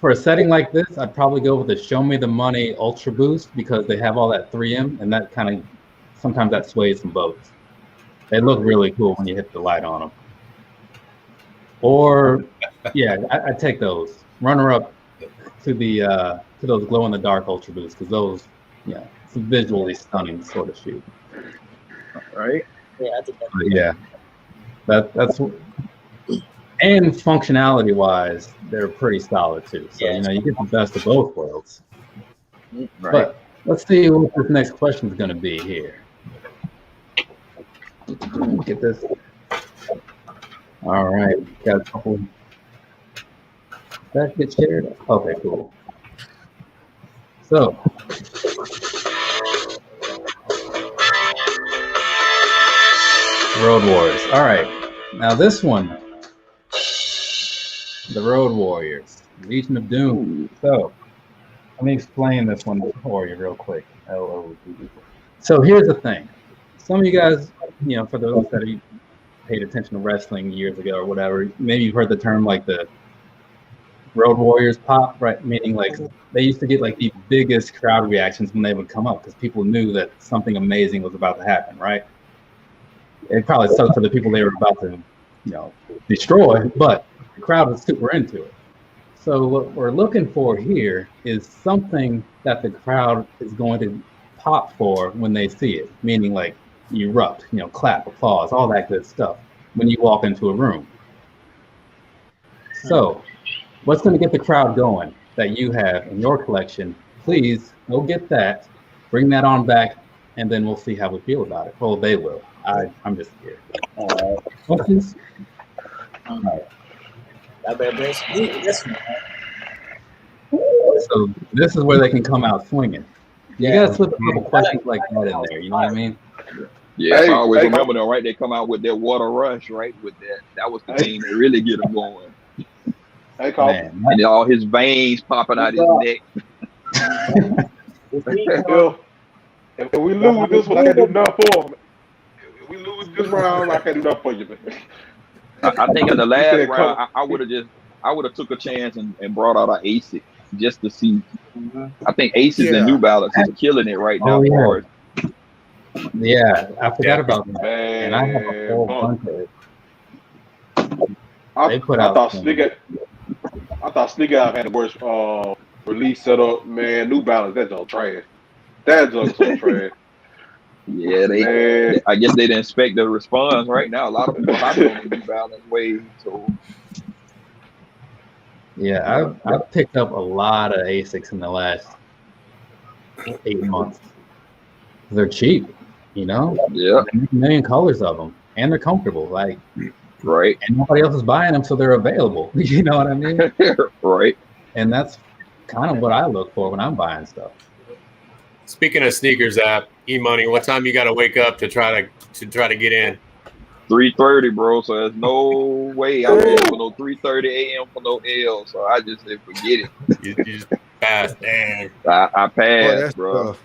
For a setting like this, I'd probably go with the Show Me the Money Ultra Boost because they have all that 3M, and that kind of sometimes that sways some votes. They look really cool when you hit the light on them. Or, yeah, I'd take those. Runner up to those glow in the dark Ultra Boosts because those, it's a visually stunning sort of shoe. Right? Yeah, I think that's. And functionality wise, they're pretty solid too. So you get the best of both worlds. Right. But let's see what this next question is going to be here. Get this. All right, got a couple. That get shared. Okay, cool. So. Road Warriors. All right, now this one. The Road Warriors, Legion of Doom. So, let me explain this one for you real quick. So here's the thing. Some of you guys, for those that paid attention to wrestling years ago or whatever, maybe you've heard the term like the Road Warriors pop, right? Meaning they used to get the biggest crowd reactions when they would come up because people knew that something amazing was about to happen, right? It probably sucked for the people they were about to, destroy, but the crowd was super into it. So what we're looking for here is something that the crowd is going to pop for when they see it. Meaning erupt, clap, applause, all that good stuff when you walk into a room. So, what's going to get the crowd going that you have in your collection? Please go get that, bring that on back, and then we'll see how we feel about it. Well, they will. I'm just scared. Questions? All right. I better bring some heat with this one. So this is where they can come out swinging. You gotta slip a couple questions like that in there. You know what I mean? Yeah, I always remember them, right? They come out with their water rush, right? With that, that was the thing that really get them going. Hey, Carl. And all his veins popping out his neck. If we lose this one, I can't do nothing for him. If we lose this round, I can't do nothing for you, man. I think in the last round, I would have took a chance and brought out an ASIC just to see. I think Aces and New Balance is killing it right now. Yeah, I forgot about that. And I have a whole bunch of it. I thought Sneaker had the worst release setup, man. New Balance, that's all trash. That's all so trash. Yeah, I guess they didn't expect the response right now. A lot of people are on the New Balance wave. So yeah, I've picked up a lot of ASICs in the last 8 months. They're cheap, Yeah. There's a million colors of them, and they're comfortable. Like, right. And nobody else is buying them, so they're available. You know what I mean? Right. And that's kind of what I look for when I'm buying stuff. Speaking of sneakers app, E-Money, what time you got to wake up to try to get in? 3:30, bro. So there's no way I'm in for no 3:30 a.m. for no L. So I just said forget it. You just passed. Dang. I passed, bro. Tough.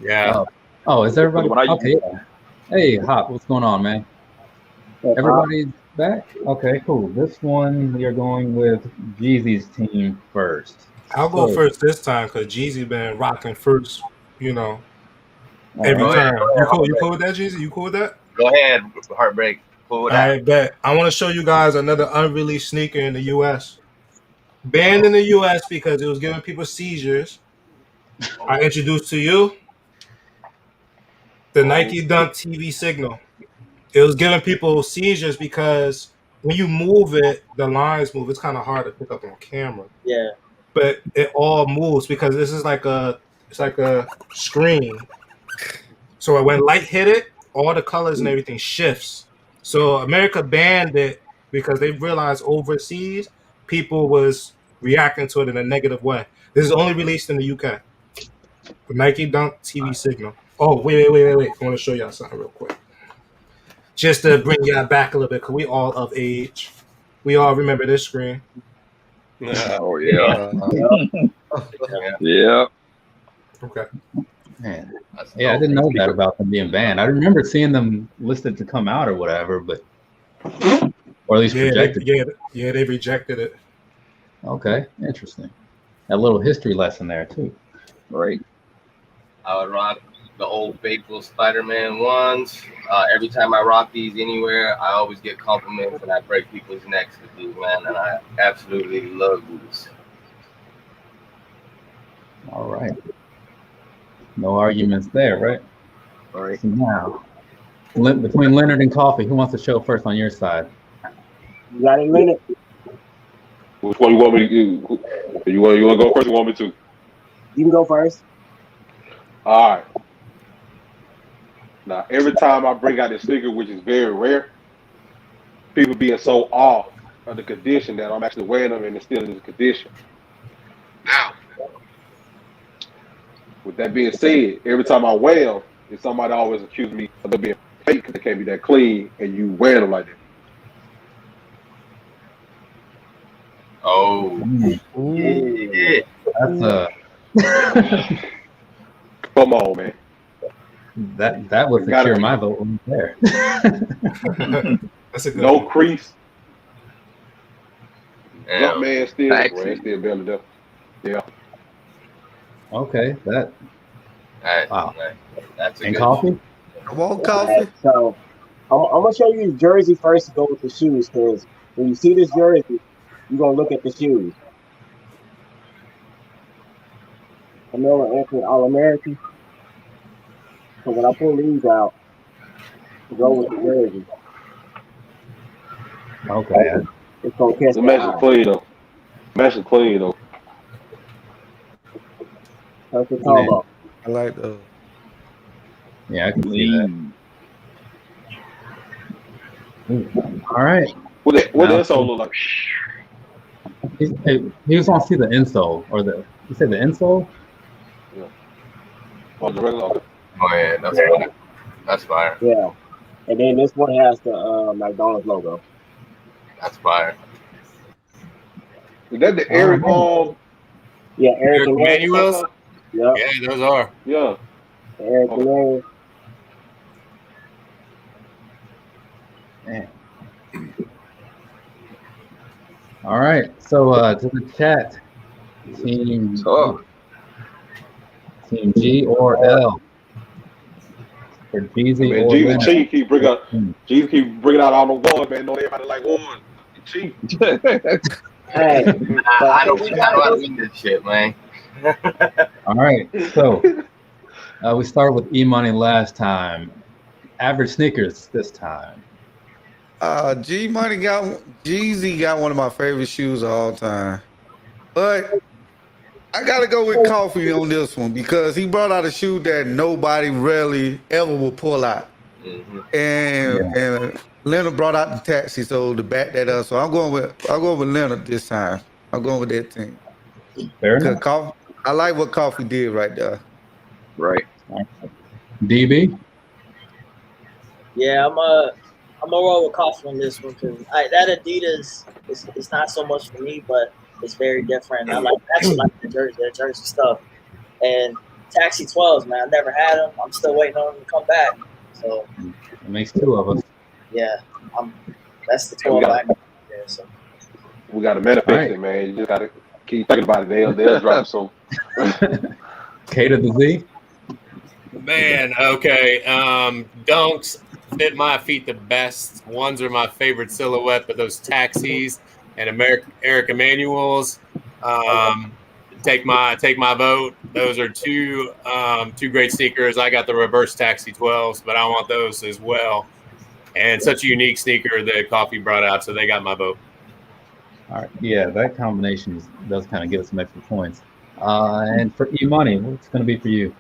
Yeah. Oh, is everybody okay? Hey, Hop, what's going on, man? Everybody's back? Okay, cool. This one we are going with Jeezy's team first. I'll go first this time because Jeezy been rocking first, every time. You cool with that, Jeezy? You cool with that? Go ahead, Heartbreak. Cool with that. I bet. I want to show you guys another unreleased sneaker in the U.S. Banned in the U.S. because it was giving people seizures. I introduced to you the Nike Dunk TV signal. It was giving people seizures because when you move it, the lines move. It's kind of hard to pick up on camera. Yeah. But it all moves because this is like a screen. So when light hit it, all the colors and everything shifts. So America banned it because they realized overseas people was reacting to it in a negative way. This is only released in the UK. The Nike Dunk TV signal. Oh, wait. I want to show y'all something real quick. Just to bring y'all back a little bit because we all of age. We all remember this screen. Oh, yeah. Yeah. Okay. Man. Yeah, I didn't know that about them being banned. I remember seeing them listed to come out or whatever, but or at least rejected. Yeah, they rejected it. Okay, interesting. A little history lesson there too. Right. I would rock the old faithful Spider-Man ones. Every time I rock these anywhere, I always get compliments and I break people's necks with these, man. And I absolutely love these. All right. No arguments there, right? All right. So now, between Leonard and Coffee, who wants to show first on your side? You got it, Leonard? Which one you want me to do? You want to go first or you want me to? You can go first. All right. Now, every time I bring out this sneaker, which is very rare, people being so off of the condition that I'm actually wearing them and it's still in the condition. Now, with that being said, every time I wear them, if somebody always accuse me of them being fake because they can't be that clean and you wear them like that. Oh. Yeah. That's Come on, man. That would secure my vote right there. That's a good no one. crease. Yeah. Man, still belly up. Yeah. Okay, that. Wow. That's a And good Coffee? one. Come on, Coffee. So I'm gonna show you the jersey first to go with the shoes, because when you see this jersey, you're gonna look at the shoes. Camilla Anthony All-American. So when I pull these out, go with the jersey. Okay. It's gonna catch The the mesh is eye. clean though. Mesh is clean though. That's the combo. I like those. Yeah, I can see that. Ooh. All right. What the Now, insole look like? He just wants to see the insole or the. You said the insole? Yeah. Oh, the regular. Okay. Oh yeah, that's fire. That's fire. Yeah. And then this one has the McDonald's logo. That's fire. Is that the Eric Yeah, Eric Emanuel's? Yeah. Yeah, those are. Yeah. Eric Emanuel. Man. All right. So to the chat, team G or L. For Jeezy Man, or Jeezy Leonard. cheap. He bring out. Jeezy keep bringing out all the ones, man. Know everybody like one. Cheap. Hey, I don't know how to win this shit, man. All right. So we started with E-Money last time. Avg Sneakers this time. Jeezy got one of my favorite shoes of all time. But I gotta go with Coffee on this one because he brought out a shoe that nobody really ever will pull out. Mm-hmm. And Leonard brought out the taxi, so to back that up. So I'm going with Leonard this time. I'm going with that team. Fair enough. I like what Coffee did right there. Right. DB. Yeah, I'm gonna roll with Coffee on this one because that Adidas it's not so much for me, but it's very different. I actually like the jersey stuff. And Taxi 12s, man, I've never had them. I'm still waiting on them to come back. So It makes two of us. yeah, that's the 12 I got there. So We got to manifest it, man. You just got to keep thinking about it. They'll drop. So K to the Z. Man, okay. Dunks fit my feet the best. Ones are my favorite silhouette, but those taxis and Eric Emanuel's take my vote. Those are two great sneakers. I got the reverse taxi 12s, but I want those as well. And such a unique sneaker that Coffee brought out, so they got my vote. All right. Yeah, that combination does kind of give us some extra points. And for E-Money, what's going to be for you?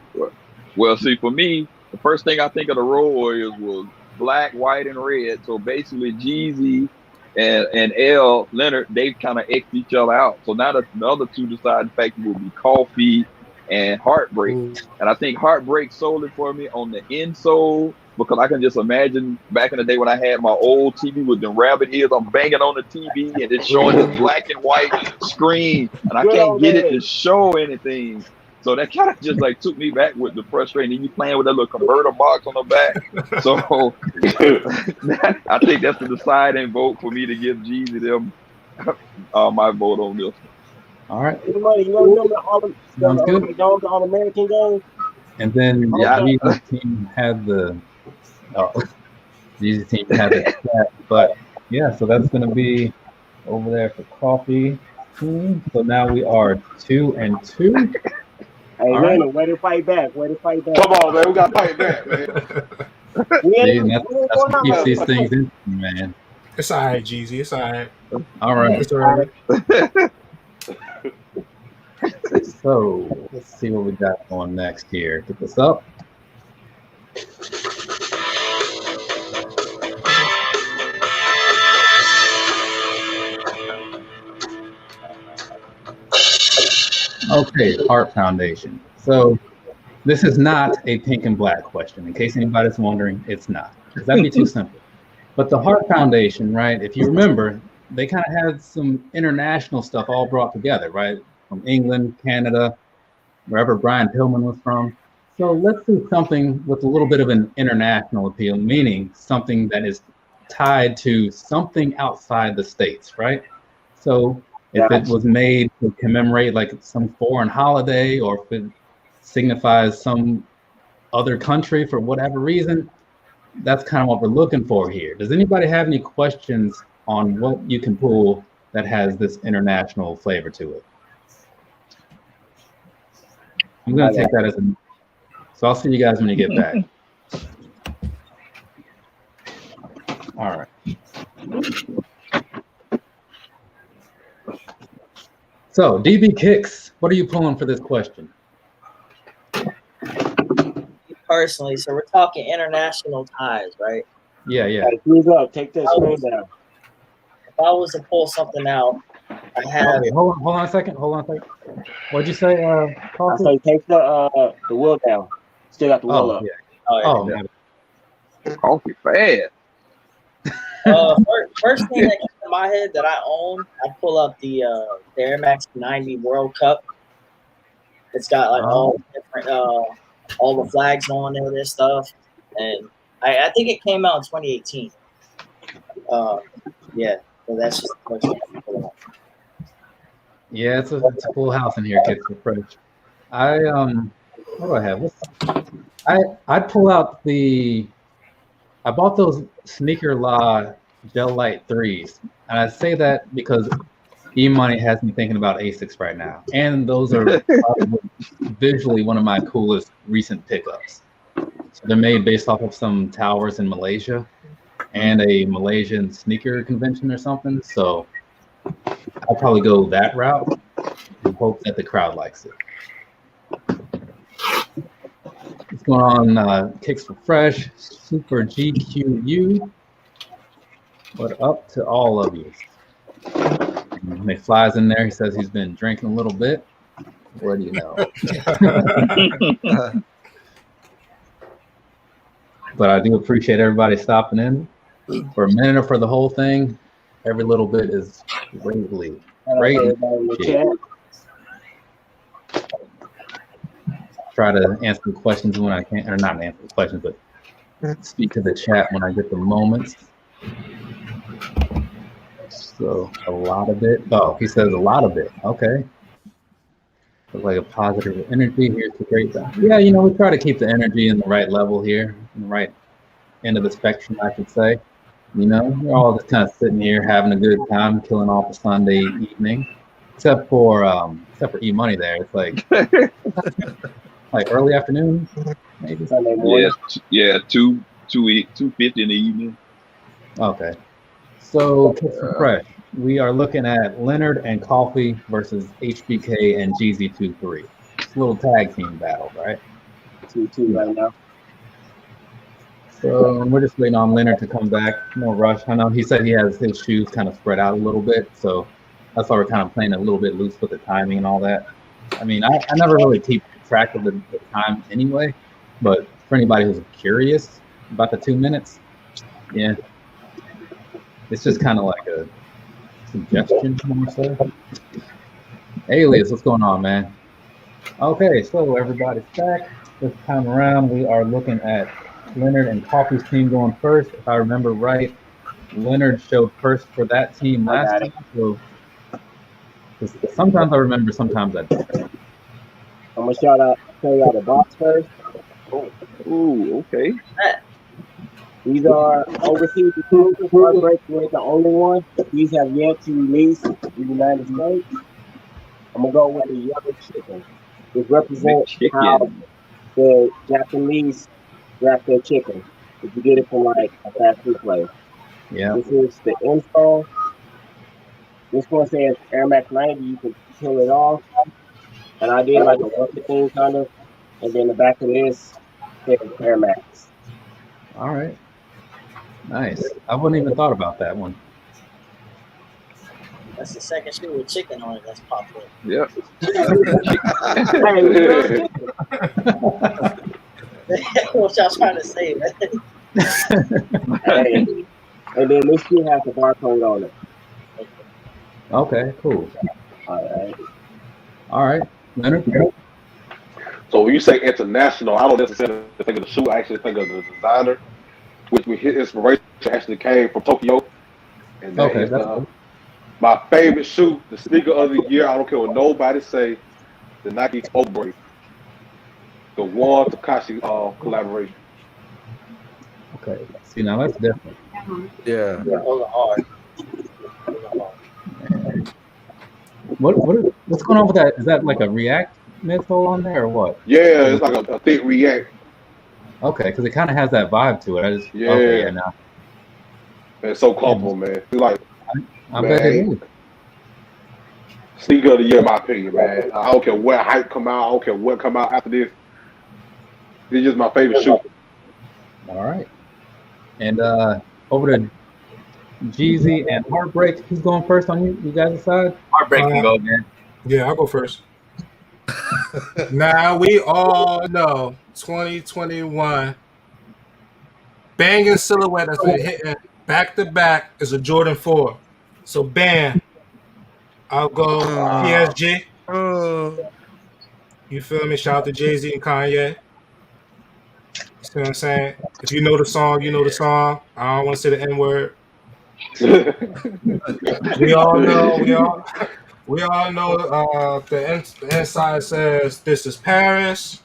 Well, see, for me, the first thing I think of the Road Warriors was black, white, and red. So basically, Jeezy and L Leonard, they kind of X'd each other out. So now the other two decided factor will be Coffee and Heartbreak. And I think Heartbreak sold it for me on the insole because I can just imagine back in the day when I had my old TV with the rabbit ears, I'm banging on the TV and it's showing this black and white screen, and I can't get it to show anything. So that kind of just like took me back with the frustrating. And you playing with that little converter box on the back. So I think that's the deciding vote for me to give Jeezy them my vote on this. All right. You remember all American games? And then Jeezy's team had the Jeezy's team had the chat, but yeah, so that's gonna be over there for Coffee team. So now we are 2-2. Hey, Leonard, way to fight back. Way to fight back. Come on, man. We got to fight back, man. That's what keeps these things in, man. It's all right, Jeezy. It's all right. All right. It's all right. So let's see what we got going next here. Get this up. Okay, Heart Foundation. So this is not a pink and black question. In case anybody's wondering, it's not. Because that'd be too simple. But the Heart Foundation, right, if you remember, they kind of had some international stuff all brought together, right? From England, Canada, wherever Brian Pillman was from. So let's do something with a little bit of an international appeal, meaning something that is tied to something outside the States, right? So if it was made to commemorate like some foreign holiday, or if it signifies some other country for whatever reason, that's kind of what we're looking for here. Does anybody have any questions on what you can pull that has this international flavor to it? I'm going to take that as a So I'll see you guys when you get back. All right. So DB Kicks, what are you pulling for this question? Personally, so we're talking international ties, right? Yeah. Hey, please up. Take that screen down. If I was to pull something out, I have. Okay, hold on a second. What'd you say, I Coffee? say take the wheel down. Still got the wheel up. Yeah. Oh, Oh, yeah. Coffee fast. First thing that came to my head that I own, I pull up the Air Max 90 World Cup. It's got like all different, all the flags on there and stuff, and I think it came out in 2018. Yeah, so that's just the first thing I pull up. yeah, it's a full house in here, Kicks for Fresh. What do I have? I'd pull out I bought those Sneaker Law Gel Light 3s, and I say that because E-Money has me thinking about Asics right now, and those are visually one of my coolest recent pickups. So they're made based off of some towers in Malaysia and a Malaysian sneaker convention or something. So I'll probably go that route and hope that the crowd likes it. What's going on, Kicks for Fresh, Super GQU? What up to all of you? And McFly's in there. He says he's been drinking a little bit. What do you know? But I do appreciate everybody stopping in for a minute or for the whole thing. Every little bit is greatly. Try to answer the questions when I can, or not answer the questions, but speak to the chat when I get the moments. So a lot of it. Oh, he says a lot of it. Okay. Looks like a positive energy. Here's the great thing. Yeah, we try to keep the energy in the right level here, in the right end of the spectrum, I should say. We're all just kind of sitting here having a good time, killing off a Sunday evening, except for E-Money there. It's like like early afternoon, maybe Sunday morning. Yeah, 2:50 in the evening. Okay. So, Kicks for Fresh, we are looking at Leonard and Coffee versus HBK and GZ23. It's a little tag team battle, right? 2-2 right now. So we're just waiting on Leonard to come back. No rush. I know he said he has his shoes kind of spread out a little bit, so that's why we're kind of playing a little bit loose with the timing and all that. I mean, I never really keep track of the time anyway, but for anybody who's curious about the 2 minutes, yeah. It's just kind of like a suggestion, more so. Alias, what's going on, man? Okay, so everybody's back. This time around, we are looking at Leonard and Coffee's team going first. If I remember right, Leonard showed first for that team last time. So sometimes I remember, sometimes I don't. I'm gonna show y'all the box first. Ooh, okay. These are overseas exclusive. Heartbreak Kidd, the only one. These have yet to release in the United States. I'm gonna go with the yellow chicken. It represents how the Japanese wrap their chicken. If you get it from like a fast food place. Yeah. This is the install. This one says Air Max 90. You can peel it off. And I did like a rubber thing kind of. And then the back of this says Air Max. All right. Nice. I wouldn't even thought about that one. That's the second shoe with chicken on it that's popped up. Yep. What y'all trying to say, man? Hey. And then this shoe has the barcode on it. Okay, cool. All right. Leonard? So when you say international, I don't necessarily think of the shoe. I actually think of the designer, which his inspiration actually came from Tokyo. And that is cool. My favorite shoe, the sneaker of the year. I don't care what nobody say. The Nike Heartbreak, the One Takashi collaboration. Okay. See, now that's different. Yeah. Those are hard. What's going on with that? Is that like a React midsole on there or what? Yeah, it's like a thick React. Okay, because it kind of has that vibe to it. I just Yeah. okay, yeah, now It's so comfortable, man. It's like, I bet it is. sneaker of the year, in my opinion, man. I don't care what hype come out. I don't care what come out after this. It's just my favorite shoe. All right, and over to Jeezy and Heartbreak. Who's going first on you guys' side? Heartbreak can go, man. Yeah, I'll go first. Now we all know 2021 banging silhouette that's been hitting back to back is a Jordan 4. So bam, I'll go PSG. You feel me? Shout out to Jay-Z and Kanye. You see what I'm saying? If you know the song, you know the song. I don't want to say the N-word. We all know. We all know the inside says this is Paris.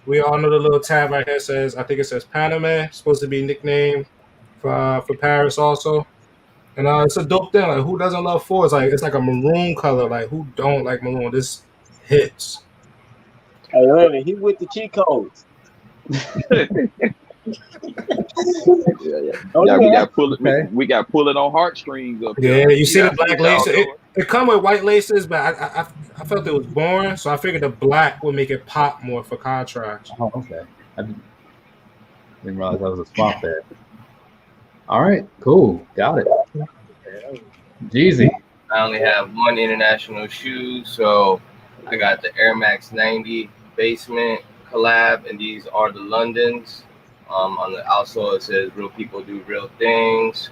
We all know the little tab right here says, I think it says Panama. It's supposed to be nickname for Paris also. And it's a dope thing. Like, who doesn't love 4s? It's like a maroon color. Like, who don't like maroon? This hits. Hey, Leonard, he with the cheat codes. We got pulling on heartstrings up Yeah, here. you see the black laces. It come with white laces, but I felt it was boring, so I figured the black would make it pop more for contrast. Oh, okay. I didn't realize that was a swap there. All right, cool, got it. Jeezy. I only have one international shoe, so I got the Air Max 90 Basement collab, and these are the Londons. On the outsole, it says "Real people do real things."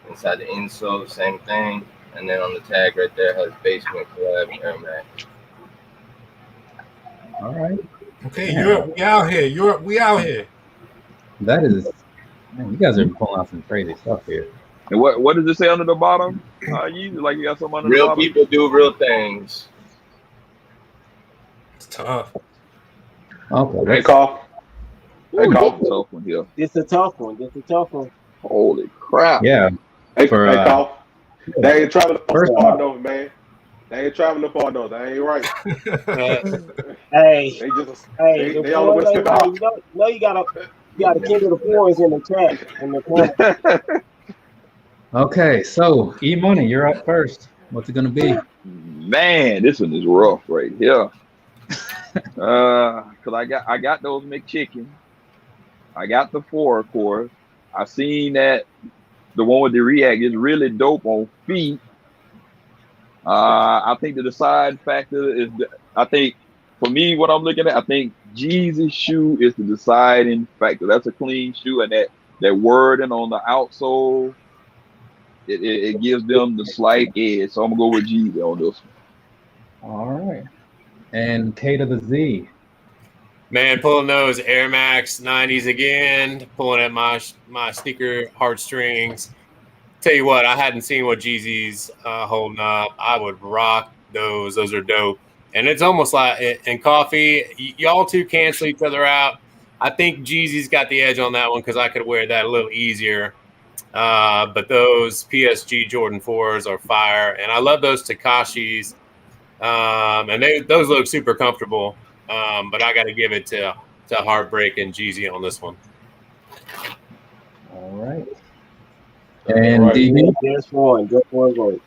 Inside the insole, same thing. And then on the tag right there has Basement collab Air Max. All right. Okay, Europe, we out here. Europe, we out here. That is, man, you guys are pulling out some crazy stuff here. And what does it say under the bottom? You like you got something under the Real bottom? people do real things. It's tough. Okay. Hey, Cough. Hey, Cough. Tough one here. This a tough one. Holy crap. Yeah. Hey, For, hey, Cough. They ain't traveling First far off- though, man. They ain't traveling far though. That ain't right. Hey, They just hey, they all the way to the you know you gotta get to the 4s in the chat in the corner. Okay, so E-Money, you're up first. What's it gonna be? Man, this one is rough right here. Cause I got those McChicken. I got the 4, of course. I seen that the one with the React is really dope on feet. I think the deciding factor is, I think for me, what I'm looking at, I think Jeezy's shoe is the deciding factor. That's a clean shoe, and that wording on the outsole, it gives them the slight edge. So I'm gonna go with Jeezy on this one. All right. And K to the Z. Man, pulling those Air Max 90s again, pulling at my sneaker heartstrings. Tell you what, I hadn't seen what Jeezy's holding up. I would rock those. Those are dope. And it's almost like in coffee, y'all two cancel each other out. I think Jeezy's got the edge on that one because I could wear that a little easier. But those PSG Jordan 4s are fire. And I love those Takashis. And those look super comfortable. But I got to give it to Heartbreak and Jeezy on this one. All right. And DB. Just one vote.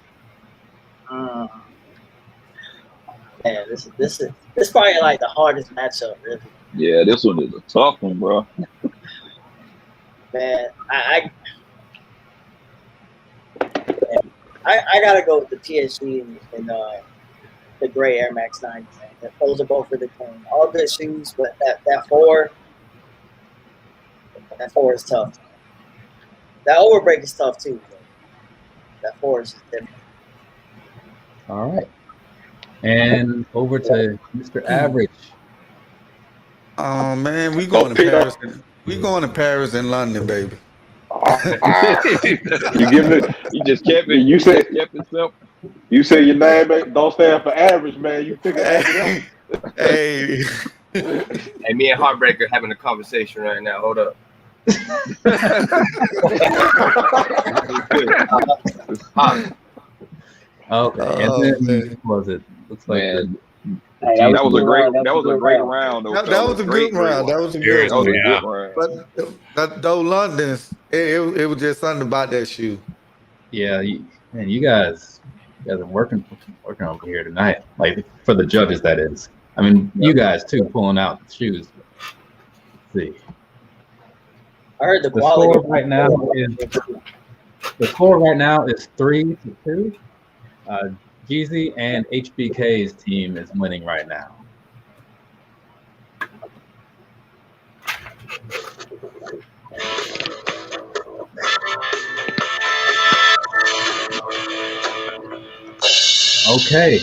Man, this is probably like the hardest matchup, really. Yeah, this one is a tough one, bro. Man, I gotta go with the PSG and the gray Air Max 90. Man. Those are both really clean. All good shoes, but that 4 is tough. That overbreak is tough too. But that 4 is just different. All right. And over to Mr. Average. Oh man, we going to Paris. We going to Paris and London, baby. You give it. You just kept it. You said kept it simple. You say your name don't stand for average, man. You figure that out. Hey. Hey, me and Heartbreak are having a conversation right now. Hold up. Okay. And then was it? Looks like Hey, That was a great. round. That was a great round. Though, That was a good round. That was a good That was one. a good round. But those Londons, it was just something about that shoe. Yeah, man, you guys are working over here tonight. Like for the judges, that is. I mean, you guys too, pulling out the shoes. Let's see. I heard the The quality. score right now is 3-2. Jeezy and HBK's team is winning right now. Okay.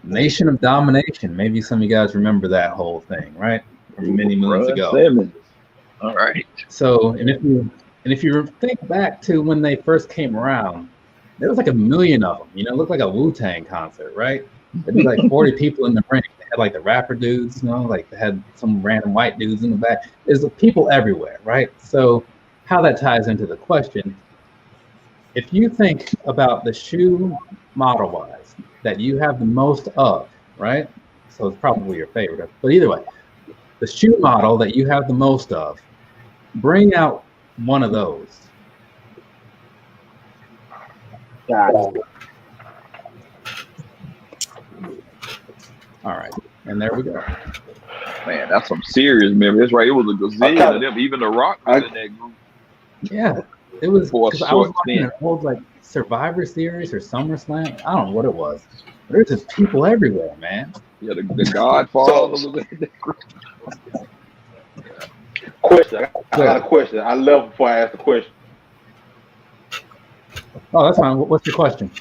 Nation of Domination. Maybe some of you guys remember that whole thing, right? From many moons ago. Simmons. All right. So, and if you think back to when they first came around, there was like a million of them. You know, it looked like a Wu-Tang concert, right? There'd be like 40 people in the ring. They had like the rapper dudes, you know, like they had some random white dudes in the back. There's people everywhere, right? So, how that ties into the question, if you think about the shoe model-wise that you have the most of, right? So it's probably your favorite. But either way, the shoe model that you have the most of, bring out one of those. Got it. All right, and there we go. Man, that's some serious memory. That's right. It was a gazillion of them. Even The Rock was in that group. Yeah, it was. For a 'cause I was short watching stint. an old like Survivor Series or SummerSlam. I don't know what it was. But there's just people everywhere, man. Yeah, the Godfather was in that group. Question. I got a question. I love before I ask the question. Oh, that's fine. What's your question?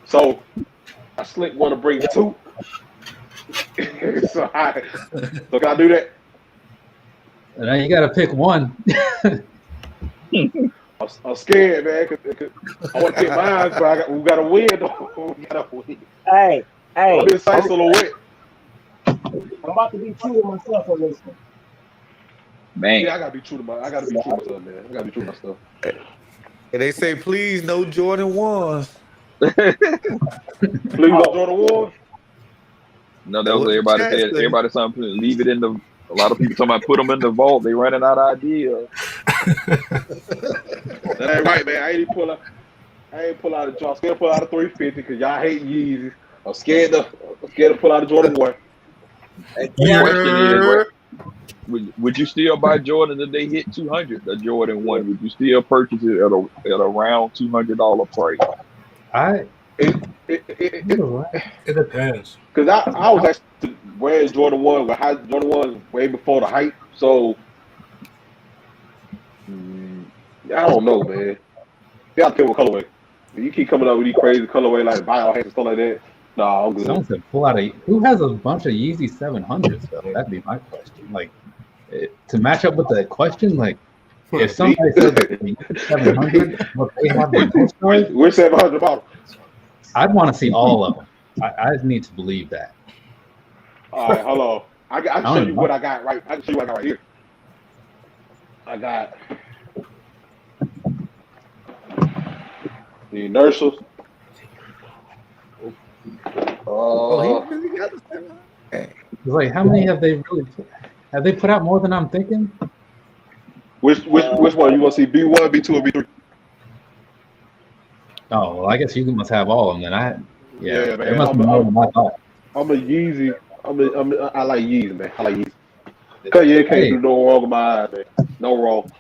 So, I slick want to bring two. so can I do that? Now you got to pick one. I'm scared, man. Cause I want to pick mine, but we got to win, though. We got to win. Hey, I'm inside silhouette. I'm about to be true to myself on this one. Man. Yeah, I gotta be true to myself, man. I gotta be true to myself. And they say, please, no Jordan 1s. Please, no Jordan 1s. No, that was what everybody said. Everybody something leave it in the. A lot of people talking about put them in the vault. They running out of ideas. That ain't right, man. I ain't pull out a Jordan. I'm scared to pull out a 350 because y'all hate Yeezys. I'm scared to pull out a Jordan 1. The question is, would you still buy Jordan if they hit 200? The Jordan 1, would you still purchase it at around $200 price? It depends. Because I was actually wearing Jordan 1, but Jordan 1 way before the hype. So I don't know, man. You gotta pick with colorway. You keep coming up with these crazy colorway like biohacks and stuff like that. Nah, I'm good. Someone said pull out who has a bunch of Yeezy 700s though? That'd be my question. Like to match up with the question, like if somebody says that 700, what they have the most of, we're 700 bottle. I'd want to see all of them. I need to believe that. All right, hold on. I can show you what I got right. I can show you what I got right here. I got the inertials. He really got the 700. It's like how many have they put out more than I'm thinking? Which one you want to see? B1, B2, or B3? Oh well, I guess you must have all of them. Then Yeah, there must be more than I thought. I'm a Yeezy. I like Yeezy, man. I like Yeezy. Cause you can't do no wrong with my eyes, man. No wrong.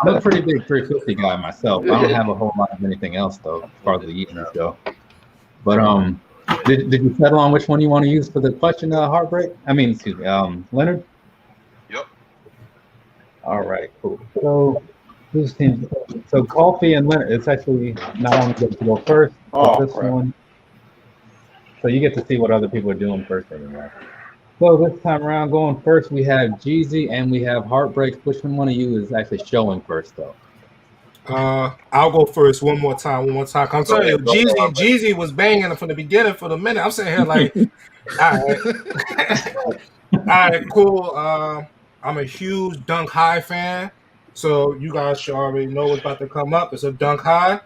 I'm a pretty big 350 guy myself. I don't have a whole lot of anything else though, as far as the Yeezys go. But did you settle on which one you want to use for the question? Heartbreak? Excuse me, Leonard. Yep. All right, cool. So whose team? So Coffee and Leonard. It's actually not only get to go first, but this one. So you get to see what other people are doing first anyway. So this time around, going first, we have Jeezy and we have Heartbreak. Which one of you is actually showing first, though? I'll go first one more time. I'm telling you, Jeezy was banging from the beginning for the minute. I'm sitting here like, all right, cool. I'm a huge Dunk High fan, So you guys should already know what's about to come up. It's a dunk high.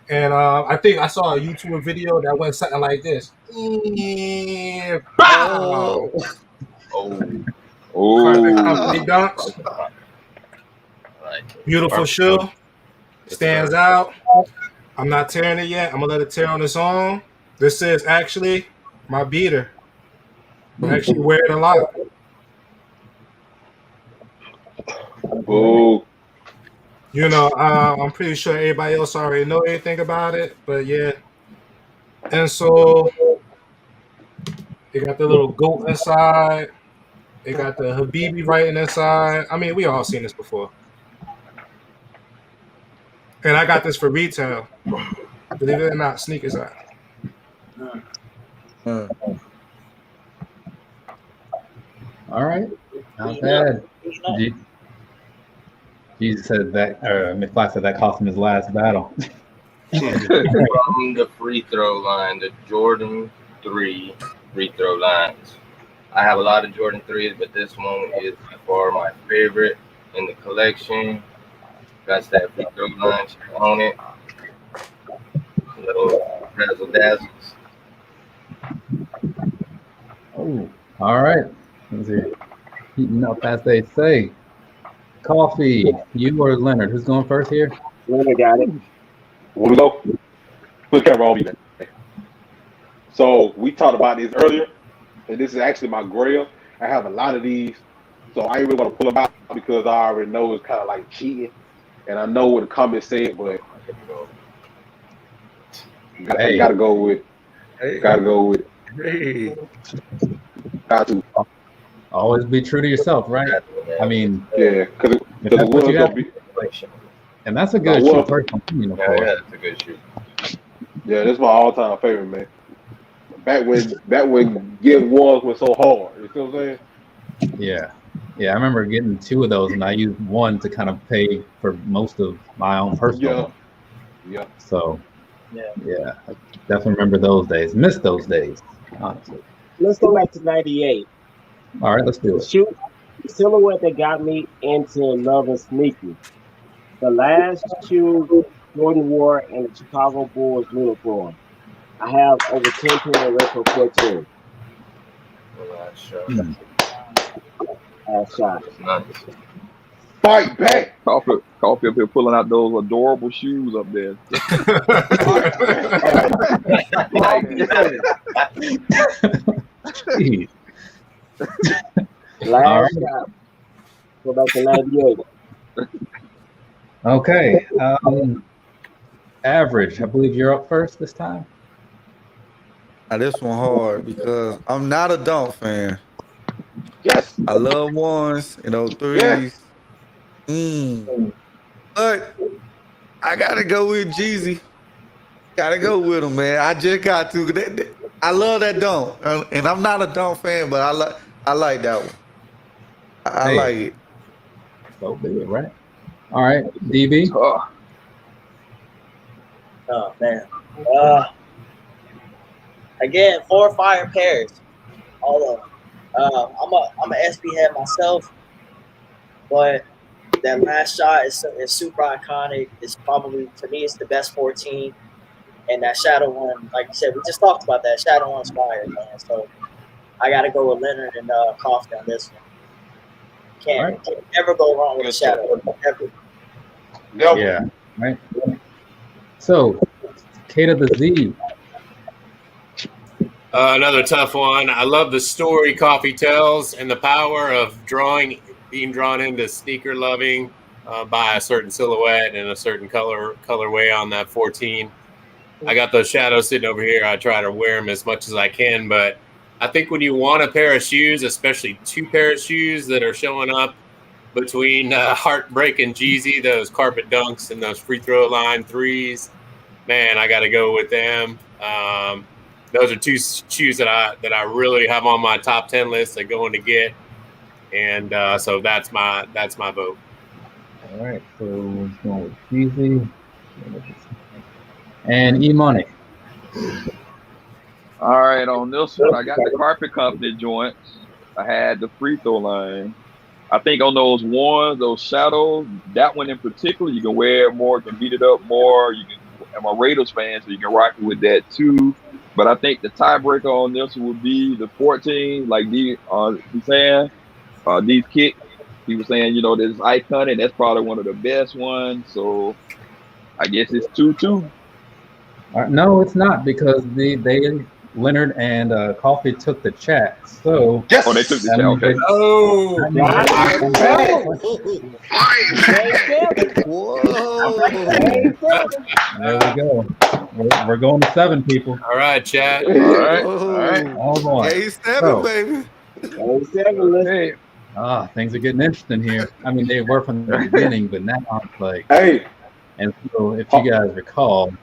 And I think I saw a YouTube video that went something like this. Bow! Carpet Company dunks. Beautiful shoe. Stands out. I'm not tearing it yet. I'm going to let it tear on its own. This is actually my beater. I actually wear it a lot. Ooh. You know, I'm pretty sure everybody else already know anything about it, but yeah. And so it got the little goat inside. It got the Habibi writing inside. I mean, we all seen this before. And I got this for retail. Believe it or not, Sneakers out. All right. Not bad. Jesus said that, or McFly said that cost him his last battle. From the free throw line, the Jordan 3 free throw lines. I have a lot of Jordan 3s, but this one is by far my favorite in the collection. Got that free throw line on it. Little razzle dazzles. Oh, all right. Let's see. Heating up as they say. Coffee, you or Leonard? Who's going first here? Leonard got it. Where we go? Put the camera on me, man. So we talked about this earlier, and this is actually my grail. I have a lot of these, so I ain't really want to pull them out because I already know it's kind of like cheating, and I know what the comments say, but gotta go with. Got to. Always be true to yourself, right? I mean, yeah, because that's what you got. And that's a good shoe, personal opinion, of course. Yeah, that's a good shoe. Yeah, this is my all-time favorite, man. Back when getting ones was so hard. You see what I'm saying? Yeah. Yeah, I remember getting 2 of those, and I used one to kind of pay for most of my own personal ones. Yeah. So, yeah, I definitely remember those days. Miss those days, honestly. Let's go back to 98. All right, let's do it. Shoe silhouette that got me into loving sneakers. The last shoe Jordan wore in the Chicago Bulls uniform. I have over 10 pair of retro 14. Last shot. Fight back. Coffee up here pulling out those adorable shoes up there. Last shot. Go back to 98. Okay. Average, I believe you're up first this time. Now this one hard because I'm not a dunk fan. Yes. I love ones, threes. Yes. But I gotta go with Jeezy. Gotta go with him, man. I just got to. I love that dunk, and I'm not a dunk fan, but I like that one. I like it. So be it, right? All right, DB. Oh man. Again, 4 fire pairs, all of them. I'm a SB head myself, but that last shot is super iconic. It's probably, to me, it's the best 14. And that Shadow one, like you said, we just talked about that. Shadow one's fire, man. So I got to go with Leonard and Coffee on this one. Can't ever go wrong with a Shadow. Ever. Nope. Yeah, right. So, K to the Z. Another tough one. I love the story Coffee tells and the power of being drawn into sneaker loving by a certain silhouette and a certain colorway on that 14. I got those shadows sitting over here. I try to wear them as much as I can, but I think when you want a pair of shoes, especially 2 pair of shoes that are showing up between Heartbreak and Jeezy, those carpet dunks and those free throw line 3s, man, I got to go with them. Those are 2 shoes that I really have on my top 10 list that going to get, and so that's my vote. All right, so we're going with Jeezy and E-Money. All right, on this one, I got the Carpet Company joints. I had the free throw line. I think on those ones, those shadows, that one in particular, you can wear it more, can beat it up more. You can. I'm a Raiders fan, so you can rock with that too. But I think the tiebreaker on this would be the 14, like he's saying, these kicks. He was saying, you know, this icon, and that's probably one of the best ones. So I guess it's 2-2. No, it's not because they Leonard and Coffee took the chat. So they took the chat. Okay. There we go. We're going to 7 people. All right, chat. All right. Hold on. 8-7, baby. 8-7. Things are getting interesting here. I mean, they were from the beginning, but now it's like, Hey, and so if you guys recall,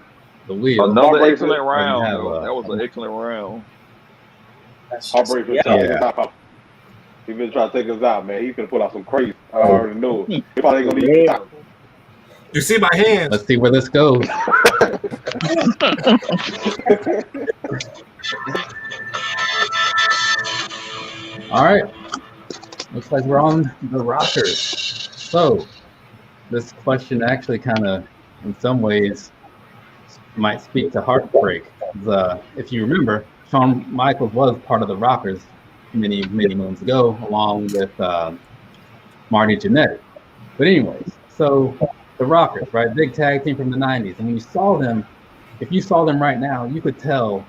the wheel. Another Heartbreak excellent Kidd. round. Have, that was an excellent round. Heartbreak Kidd. Yeah. He been trying to take us out, man. He finna pull out some crazy. I already know. He probably ain't gonna need to. You see my hands. Let's see where this goes. All right. Looks like we're on the rockers. So this question actually kind of, in some ways, might speak to Heartbreak. If you remember, Shawn Michaels was part of the Rockers many moons ago, along with Marty Jannetty. But anyways, so the Rockers, right? Big tag team from the 90s. And when you saw them, if you saw them right now, you could tell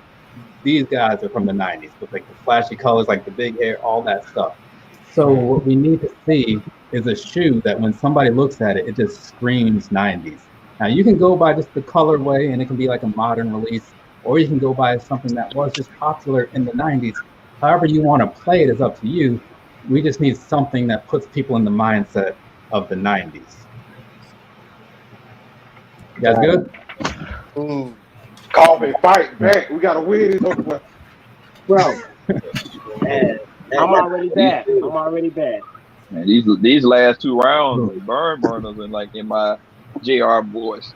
these guys are from the 90s with like the flashy colors, like the big hair, all that stuff. So what we need to see is a shoe that when somebody looks at it, it just screams 90s. Now you can go by just the colorway and it can be like a modern release, or you can go by something that was just popular in the 90s. However you want to play it is up to you. We just need something that puts people in the mindset of the 90s. You guys good? Call me, fight back. We gotta win this one. Bro, man, I'm already bad. Man, these last 2 rounds, they burn burners, and like in my JR voice.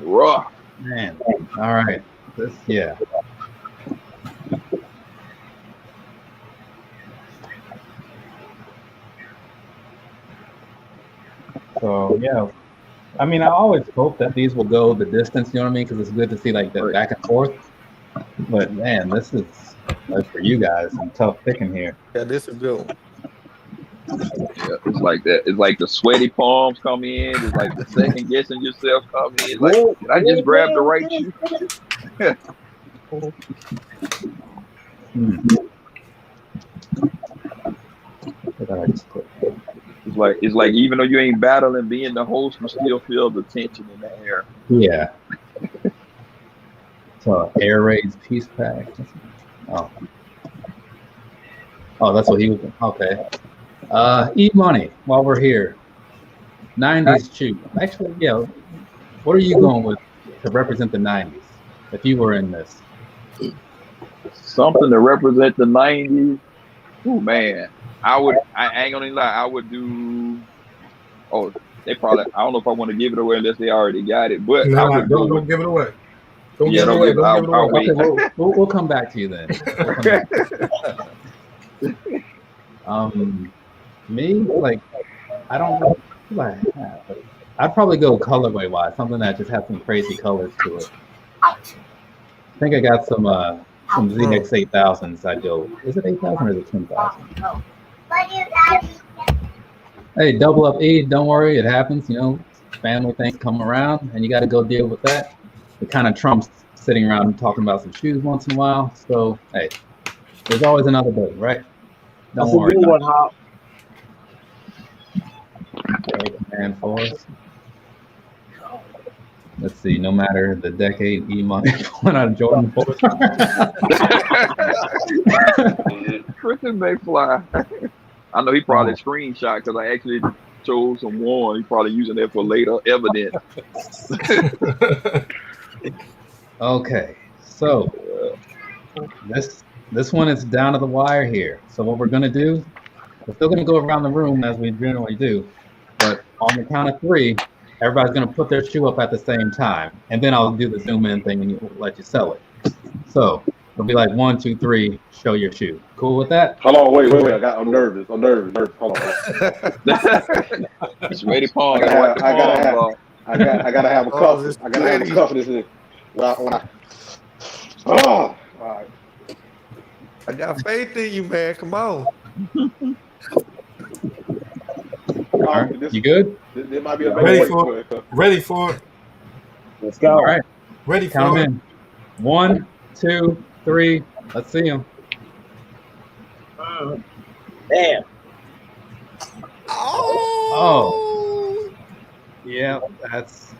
Raw. Man. All right. Yeah. So yeah, I mean, I always hope that these will go the distance. You know what I mean? Because it's good to see like the back and forth. But man, this is like for you guys. Some tough picking here. Yeah, this is good one. Yeah, it's like that. It's like the sweaty palms come in. It's like the second guessing yourself come in. It's like, did I just grab the right shoe? It's like even though you ain't battling, being the host, you still feel the tension in the air. Yeah. So air raids peace pack. Oh, that's what he was. Okay. E-Money, while we're here. 90s shoe. Actually, yeah. What are you going with to represent the 90s? If you were in this. Something to represent the 90s. Oh man. I ain't gonna lie, I would do they probably, I don't know if I want to give it away unless they already got it, but no, I would don't give it away. Don't give it away. Okay, we'll come back to you then. Me, like, I don't know what I have, but I'd probably go colorway wise, something that just has some crazy colors to it. I think I got some ZX 8000s. I'd go, is it 8,000 or is it 10,000? Hey, double up E, don't worry, it happens, you know, family things come around and you got to go deal with that. It kind of trumps sitting around and talking about some shoes once in a while. So, hey, there's always another day, right? Don't worry. That's a good one, Hop. Okay, man, for us. Let's see, no matter the decade, E-Money pulling out of Jordan 4. Christian McFly. I know he probably screenshot because I actually chose some one. He's probably using that for later evidence. Okay, so this one is down to the wire here. So what we're gonna do, we're still gonna go around the room as we generally do, but on the count of 3, everybody's gonna put their shoe up at the same time, and then I'll do the zoom in thing and let you sell it. So It'll be like 1, 2, 3. Show your shoe. Cool with that? Hold on, wait. I'm nervous. Hold on. It's ready palm. I gotta have a cuff. it's I gotta have a ready. cuff in this thing. All right. I got faith in you, man. Come on. All right. You good? This might be a Ready better for way it. Ready for it. Let's go. All right. Ready Count for it. them in. 1, 2, 3. Let's see them. Damn. Oh. Yeah, that's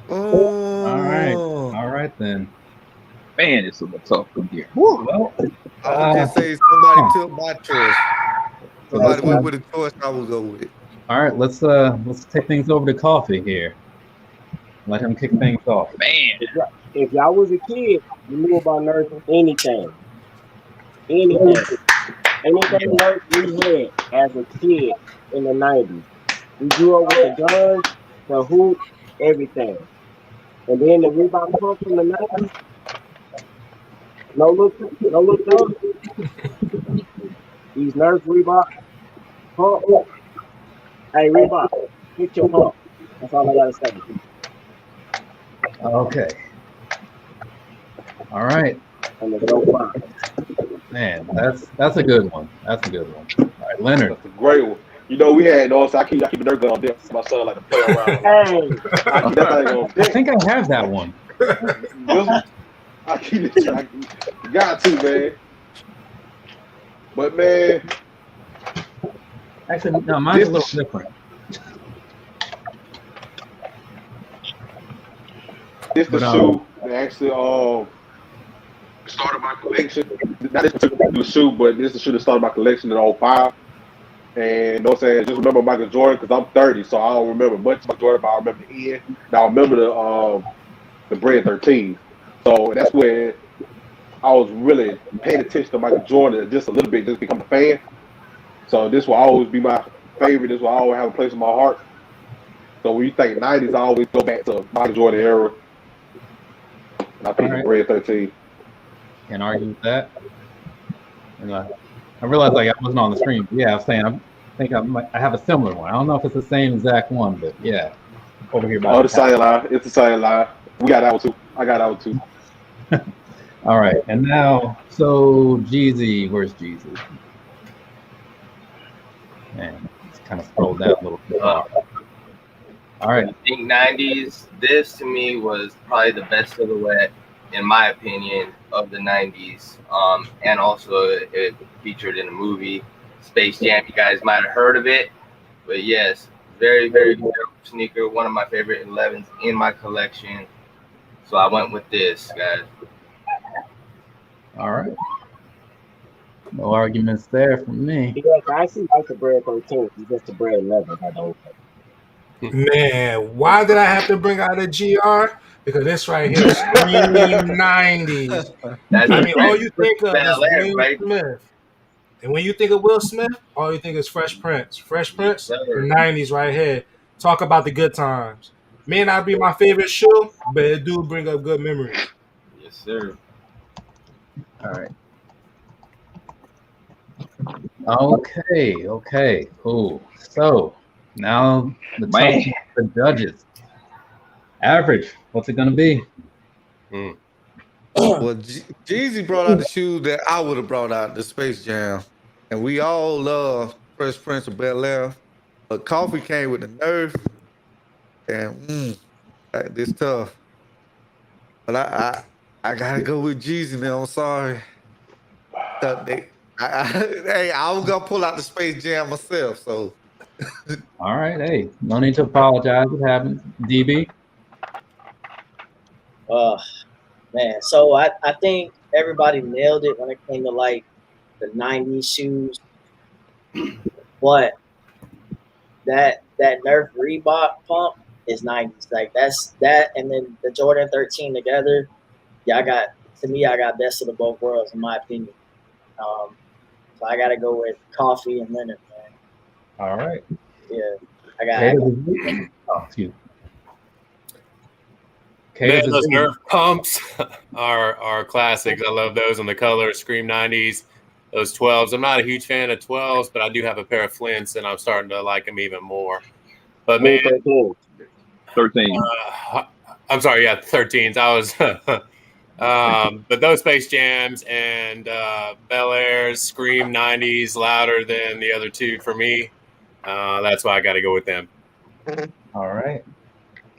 all right. All right then. Man, it's a little tough from here. Well, I would just say somebody took my choice. so Somebody let's, went with a choice, I will go with it. all right, let's take things over to Coffee here. Let him kick things off. Man, If y'all was a kid, you knew about nursing anything. Anything nurse we had as a kid in the 90s. We grew up with the guns, the hoop, everything. And then the rebound pump in the 90s. No look dumb. These Nerf Reebok pump. Hey Reebok, hit your pump. That's all I gotta say. Okay. All right. And the no fine. Man, that's a good one. That's a good one. All right, Leonard. That's a great one. You know, we had those. I keep a Nerf gun on deck for my son, like to play around. Hey, I keep that thing on I deck. think I have that one. I keep it. I got to, man. But man, Actually, no, mine's a little different. this the But, shoe that actually started my collection. Not this particular shoe, but this is the shoe that started my collection in 05. And you know what I'm saying? Just remember Michael Jordan because I'm 30, so I don't remember much about Jordan, but I remember the end. Now I remember the Bread 13. So that's where I was really paying attention to Michael Jordan just a little bit, just become a fan. So this will always be my favorite. This will always have a place in my heart. So when you think 90s, I always go back to Michael Jordan era. And I think the Bread 13. Can't argue with that. And I realized like I wasn't on the stream. But yeah, I was saying I have a similar one. I don't know if it's the same exact one, but yeah, over here. Oh, the same line. It's the same line. We got that one too. I got that one too. All right, and now so Jeezy, where's Jeezy? Man, it's kind of scrolled down a little bit. All right. I think 90s, this to me was probably the best silhouette, in my opinion, of the 90s. And also it featured in a movie, Space Jam. You guys might have heard of it. But yes, very, very good sneaker. One of my favorite 11s in my collection. So I went with this, guys. All right. No arguments there from me. Yes, I actually like the Bread 13. It's just the Bread 11. I don't. Man, why did I have to bring out a GR? Because this right here is screaming 90s. I mean, all you think of is Will Smith. And when you think of Will Smith, all you think is Fresh Prince. Fresh Prince, the 90s right here. Talk about the good times. May not be my favorite shoe, but it do bring up good memories. Yes, sir. All right. Okay, cool. So now the judges. Average, what's it gonna be? Well, Jeezy brought out the shoe that I would have brought out, the Space Jam. And we all love Fresh Prince of Bel-Air. But Coffee came with the Nerf. And this tough. But I gotta go with Jeezy, man. I'm sorry. I was gonna pull out the Space Jam myself, so. All right, hey, no need to apologize. It happens. DB. Man, so I think everybody nailed it when it came to like the 90s shoes. But that Nerf Reebok pump is 90s. Like that and then the Jordan 13 together. Yeah, I got best of the both worlds in my opinion. So I gotta go with Coffee and Leonard, man. All right. Yeah. I got oh, excuse me. K Man, to those the Z. Nerf pumps are classics. I love those on the color Scream 90s. Those 12s. I'm not a huge fan of 12s, but I do have a pair of Flints, and I'm starting to like them even more. But man, 13. I'm sorry, yeah, 13s. I was, but those Space Jams and Bel Airs, Scream 90s, louder than the other two for me. That's why I got to go with them. All right.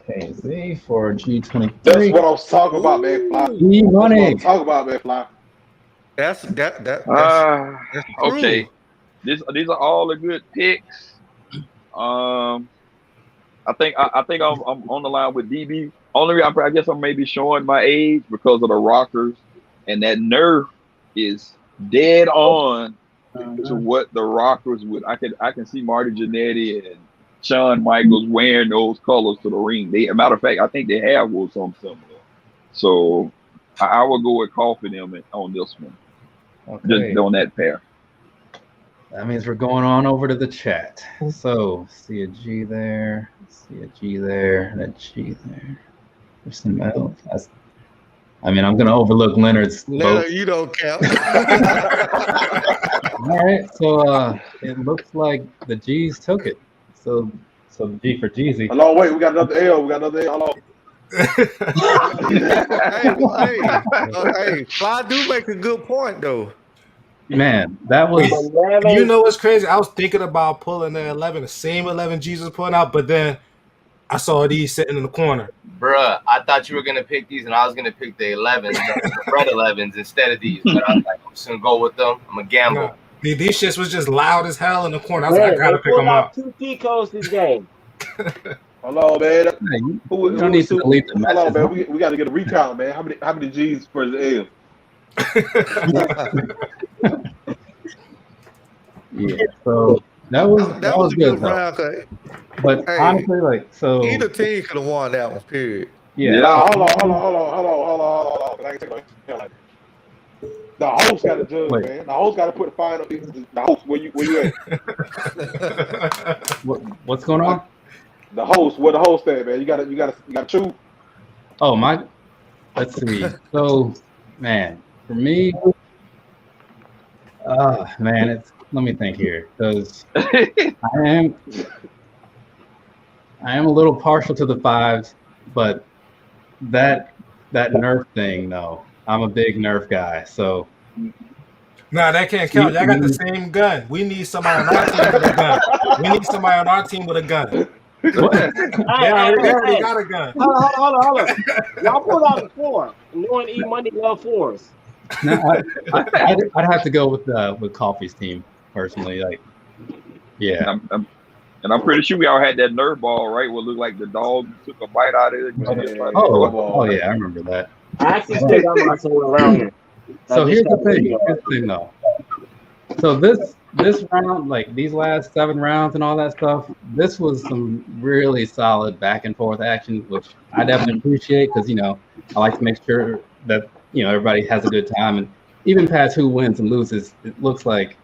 KZ for G23. That's what I was talking about, man. Fly. E-money. That's what I'm talking about, man. Fly. That's Okay. true. These are all the good picks. I think I'm on the line with DB. Only I guess I'm maybe showing my age because of the Rockers, and that Nerf is dead on to what the Rockers would. I can see Marty Jannetty and Shawn Michaels wearing those colors to the ring. Matter of fact, I think they have wore something similar. So I will go with Coffin them on this one. Okay. Just on that pair. That means we're going on over to the chat. So see a G there, see a G there, and a G there. There's some metal. I'm gonna overlook Leonard's vote. You don't count. All right, so it looks like the G's took it. So the G for Jeezy. Hello, wait, we got another L. Hello. Hey, Fly do make a good point though. Man, that was. You know what's crazy? I was thinking about pulling the 11, the same 11 Jesus pulling out, but then I saw these sitting in the corner. Bruh, I thought you were gonna pick these, and I was gonna pick the 11s, the red 11s instead of these. But I was like, I'm just gonna go with them. I'm gonna gamble. Nah, these shits was just loud as hell in the corner. I was like, I gotta pick them up. 2 key codes this game. Hello, man. You don't need to delete the Hello, message. man. We got to get a recount, man. How many G's for the L? Yeah, so that was good though. round. But Hey, honestly, either team could have won that one. Period. Yeah. Nah, hold on. I can take my hell out. The host got to judge, man. The host got to put the fine up. The host, where you at? What's going on? The host, where the host at, man? You got to choose. Oh my. Let's see. So, man, for me, man, let me think here, because I am a little partial to the 5s, but that Nerf thing, no. I'm a big Nerf guy, so. Nah, that can't count. I got the same gun. We need somebody on our team with a gun. We need somebody on our team with a gun. They already got a gun. Hold on. Y'all pulled out the 4. Knowing E-Money love 4s. No, I'd have to go with Coffee's team personally. Yeah. I'm pretty sure we all had that Nerf ball, right? What looked like the dog took a bite out of it. Oh yeah, I remember that. I actually still got my somewhere around here. So here's the thing though. So this round, these last 7 rounds and all that stuff, this was some really solid back and forth action, which I definitely appreciate because I like to make sure that everybody has a good time, and even past who wins and loses, it looks like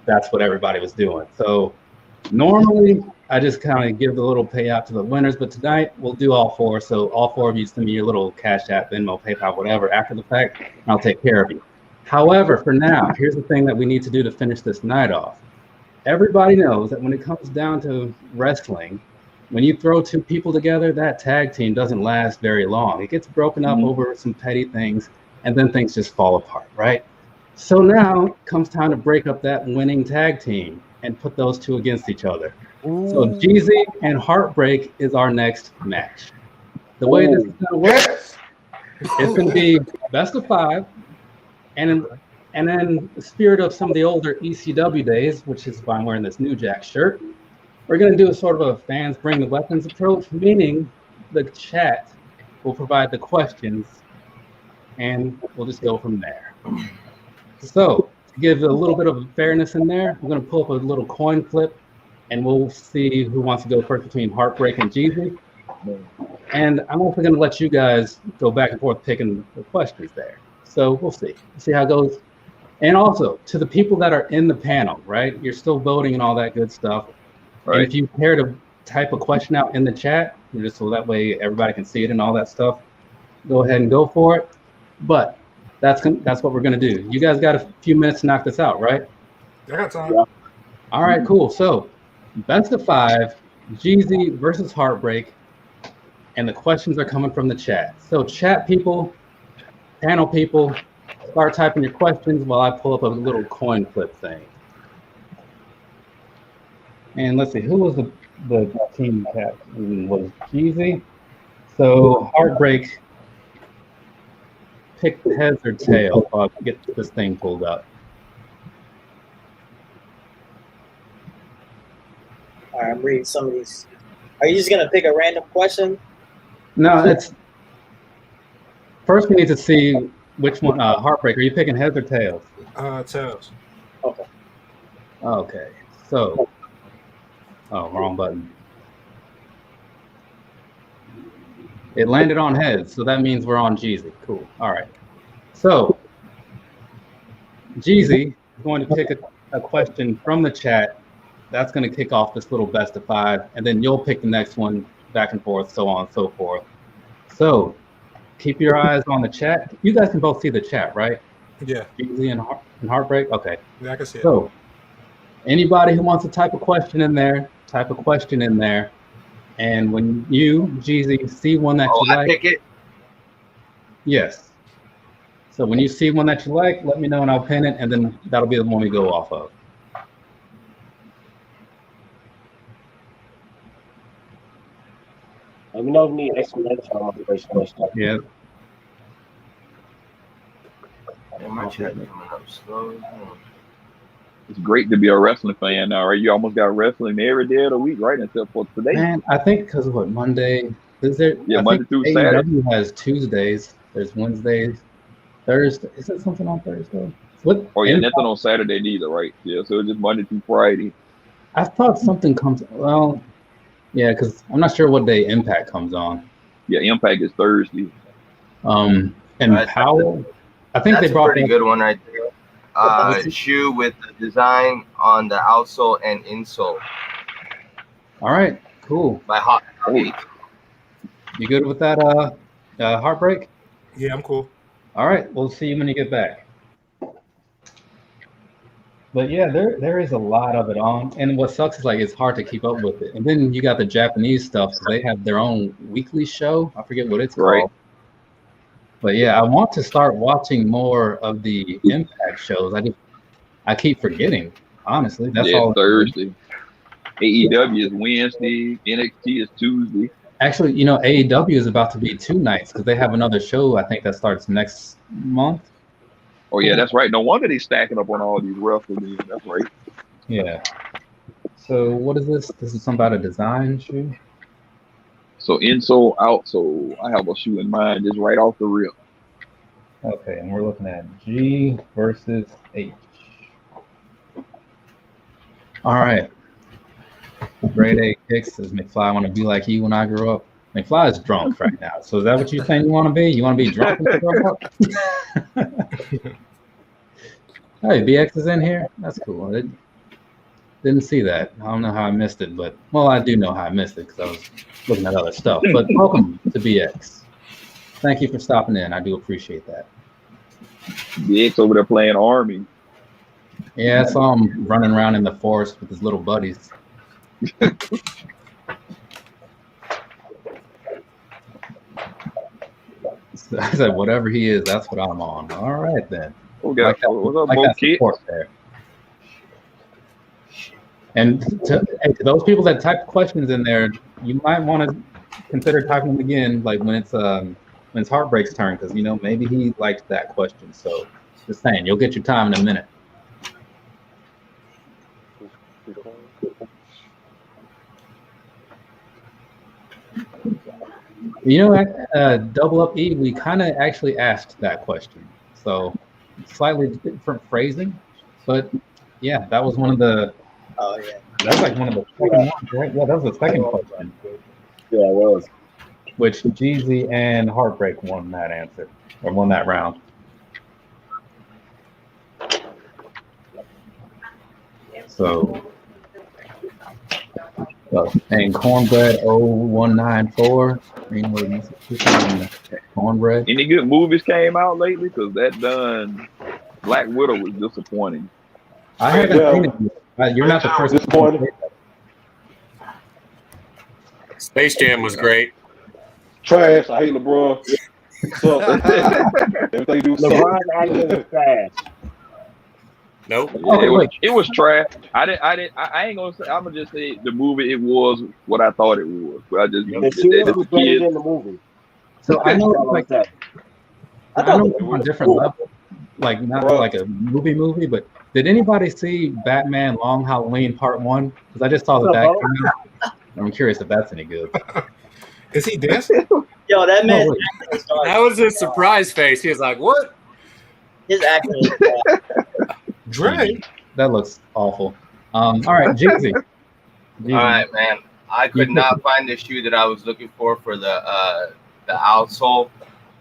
that's what everybody was doing. So normally I just kind of give the little payout to the winners, but tonight we'll do all 4. So all 4 of you send me your little Cash App, Venmo, PayPal, whatever after the fact, and I'll take care of you. However, for now, here's the thing that we need to do to finish this night off. Everybody knows that when it comes down to wrestling, when you throw 2 people together, that tag team doesn't last very long. It gets broken up over some petty things, and then things just fall apart, right? So now comes time to break up that winning tag team and put those 2 against each other. Ooh. So Jeezy and Heartbreak is our next match. The way this is going to work, it's going to be best of 5, and then the spirit of some of the older ECW days, which is why I'm wearing this New Jack shirt, we're going to do a sort of a fans bring the weapons approach, meaning the chat will provide the questions, and we'll just go from there. So to give a little bit of fairness in there, I'm going to pull up a little coin flip, and we'll see who wants to go first between Heartbreak and Jeezy. And I'm also going to let you guys go back and forth picking the questions there. So we'll see how it goes. And also to the people that are in the panel, right? You're still voting and all that good stuff. Right. And if you care to type a question out in the chat, just so that way everybody can see it and all that stuff, go ahead and go for it. But that's what we're going to do. You guys got a few minutes to knock this out, right? I got time. Yeah. All right, cool. So, best of 5, Jeezy versus Heartbreak, and the questions are coming from the chat. So, chat people, panel people, start typing your questions while I pull up a little coin flip thing. And let's see, who was the team captain? Was Jeezy? So, Heartbreak picked heads or tails. I'll get this thing pulled up. All right, I'm reading some of these. Are you just gonna pick a random question? No, it's first we need to see which one. Heartbreak. Are you picking heads or tails? Tails. Okay. Okay. So, wrong button. It landed on heads, so that means we're on Jeezy. Cool. All right. So, Jeezy is going to pick a question from the chat. That's going to kick off this little best of 5, and then you'll pick the next one, back and forth, so on and so forth. So, keep your eyes on the chat. You guys can both see the chat, right? Yeah. Jeezy and Heartbreak? Okay. Yeah, I can see it. So, anybody who wants to type a question in there, type a question in there. And when you, Jeezy, see one that you like. Pick it? Yes. So when you see one that you like, let me know and I'll pin it, and then that'll be the one we go off of. Let me know if you need explanation on my first question. Yeah. My chat coming up slow. It's great to be a wrestling fan now, right? You almost got wrestling every day of the week, right? Except for today. Man, I think because of what, Monday? Is there? Yeah, I Monday think through AEW Saturday. has Tuesdays. There's Wednesdays, Thursday. Is there something on Thursday? What? Oh yeah, nothing on Saturday neither, right? Yeah, so it's just Monday through Friday. I thought something comes. Well, yeah, because I'm not sure what day Impact comes on. Yeah, Impact is Thursday. And Powell, I think That's they brought a pretty good one right there. Shoe with the design on the outsole and insole. All right, cool. By Hot. You good with that? Heartbreak? Yeah, I'm cool. All right, we'll see you when you get back. But yeah, there is a lot of it on, and what sucks is like it's hard to keep up with it. And then you got the Japanese stuff because they have their own weekly show. I forget what it's called. But yeah, I want to start watching more of the Impact shows. I keep forgetting. Honestly, that's all. Thursday. AEW is Wednesday. NXT is Tuesday. Actually, you know, AEW is about to be 2 nights because they have another show. I think that starts next month. Oh yeah, that's right. No wonder they stacking up on all these wrestlers. That's right. Yeah. So what is this? This is something about a design shoe. So insole, outsole. I have a shoe in mind just right off the rip. Okay, and we're looking at G versus H. All right. Grade A Kicks says McFly, I want to be like you when I grow up. McFly is drunk right now. So is that what you're saying you want to be? You want to be drunk when you grow up? Hey, BX is in here. That's cool. I didn't see that. I don't know how I missed it, but well, I do know how I missed it because I was looking at other stuff. But welcome to BX. Thank you for stopping in. I do appreciate that. BX over there playing Army. Yeah, I saw him running around in the forest with his little buddies. So I said, whatever he is, that's what I'm on. All right, then. What's up, support there. And to those people that type questions in there, you might want to consider typing them again, like when it's Heartbreak's turn, because you know maybe he liked that question. So just saying, you'll get your time in a minute. You know, at Double Up E, we kind of actually asked that question. So slightly different phrasing, but yeah, that was one of the. Oh yeah. That's like one of the second ones, right? Yeah, that was the second question. Yeah, it was. Which Jeezy and Heartbreak won that answer, or won that round. So and Cornbread 0194, Greenwood, Mississippi. cornbread. Any good movies came out lately? Because that done Black Widow was disappointing. I haven't seen it yet. You're not the first Disappointing. Space Jam was great. Trash. I hate LeBron. So, everything you do. LeBron acting was trash. Nope. Yeah, it was trash. I ain't gonna say. I'm gonna just say the movie. It was what I thought it was. But I just The shoe was better than the movie. So I know, like that. I thought know it it's on different levels, like not like a movie, but did anybody see Batman Long Halloween Part 1? Because I just saw that come out. I'm curious if that's any good. Is he dancing? Yo, that man. That was his surprise face. He was like, "What?" His acting is bad. Dre? That looks awful. All right, Jeezy. All right, man. I could not find the shoe that I was looking for the outsole,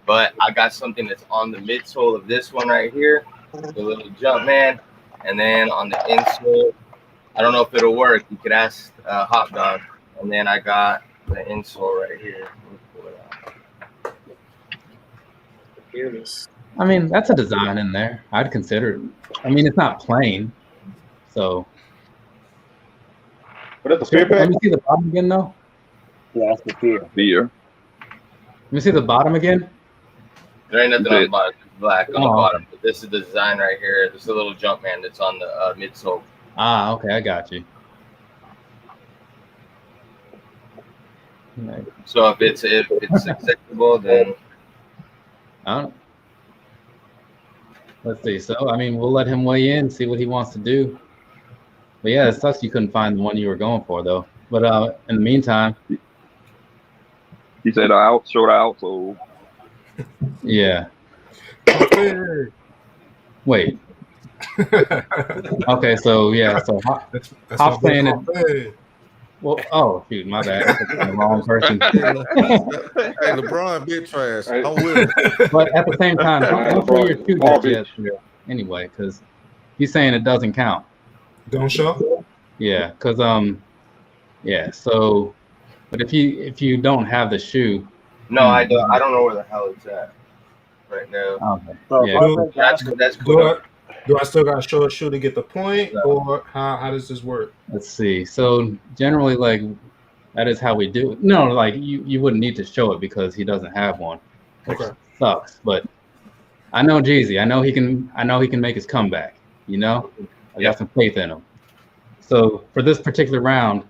but I got something that's on the midsole of this one right here, the little jump man, and then on the insole, I don't know if it'll work. You could ask Hot Dog. And then I got the insole right here. Let me pull it out. Fearless. I mean, that's a design in there. I'd consider it. I mean, it's not plain, so. But that's the fear Let me see the bottom again, though. Yeah, that's the fear. Fear. Let me see the bottom again. There ain't nothing on the bottom. It's black on the Oh. bottom. But this is the design right here. This is a little jump man that's on the midsole. Ah, okay, I got you. So if it's acceptable, then I don't. Let's see. So I mean, we'll let him weigh in, see what he wants to do. But yeah, it sucks you couldn't find the one you were going for, though. But in the meantime, he said short outsole. Yeah. Wait. Okay, so yeah, so Hop's saying it. Well, oh shoot, my bad. I'm the wrong person. Hey, LeBron, big trash. I'm with him. But at the same time, don't throw your shoe just yet. Anyway, because he's saying it doesn't count. Don't show. Yeah, because yeah. So, but if you don't have the shoe, no, I don't. I don't know where the hell it's at right now. Okay. Yeah. That's cool. Do I still got to show a shoe to get the point, or how does this work? Let's see. So generally, like, that is how we do it. No, like you wouldn't need to show it because he doesn't have one. Which sucks. But I know Jeezy. I know he can make his comeback. You know, I got some faith in him. So for this particular round,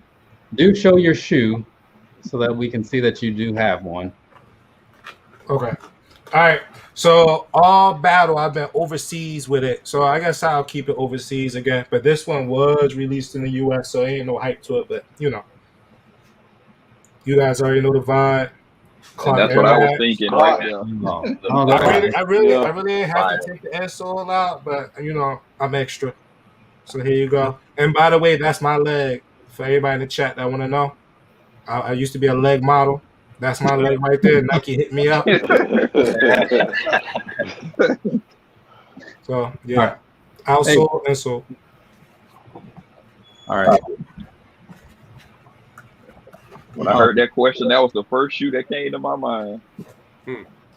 do show your shoe so that we can see that you do have one. Okay. All right. So all battle, I've been overseas with it. So I guess I'll keep it overseas again. But this one was released in the U.S., so ain't no hype to it. But you guys already know the vibe. That's what I was thinking right now. I really didn't have to take the insole out, but I'm extra. So here you go. And by the way, that's my leg. For everybody in the chat that want to know, I used to be a leg model. That's my leg right there. Nike hit me up. So yeah, outsole, insole. All right. When I heard that question, that was the first shoe that came to my mind.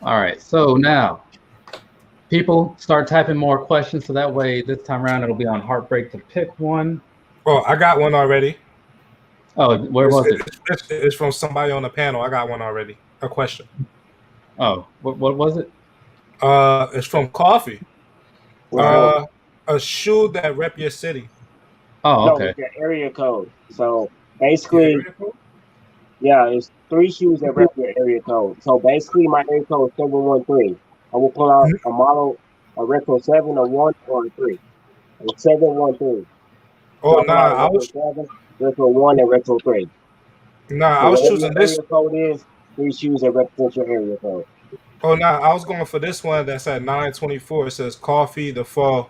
All right. So now, people start typing more questions, so that way this time around it'll be on Heartbreak to pick one. Oh, I got one already. Oh, where was it? It's from somebody on the panel. I got one already. A question. Oh, what was it? It's from Coffee. A shoe that rep your city. Oh, okay. No, it's your area code. So basically, yeah, it's 3 shoes that rep your area code. So basically, my area code is 713. I will pull out a model, a retro 7, a 1, or a 3. It's 713. Oh, so I was 7, retro 1 and retro 3. I was choosing this. Area code is 3 shoes that represent your area code. Oh, I was going for this one that's at 924. It says Coffee, the fall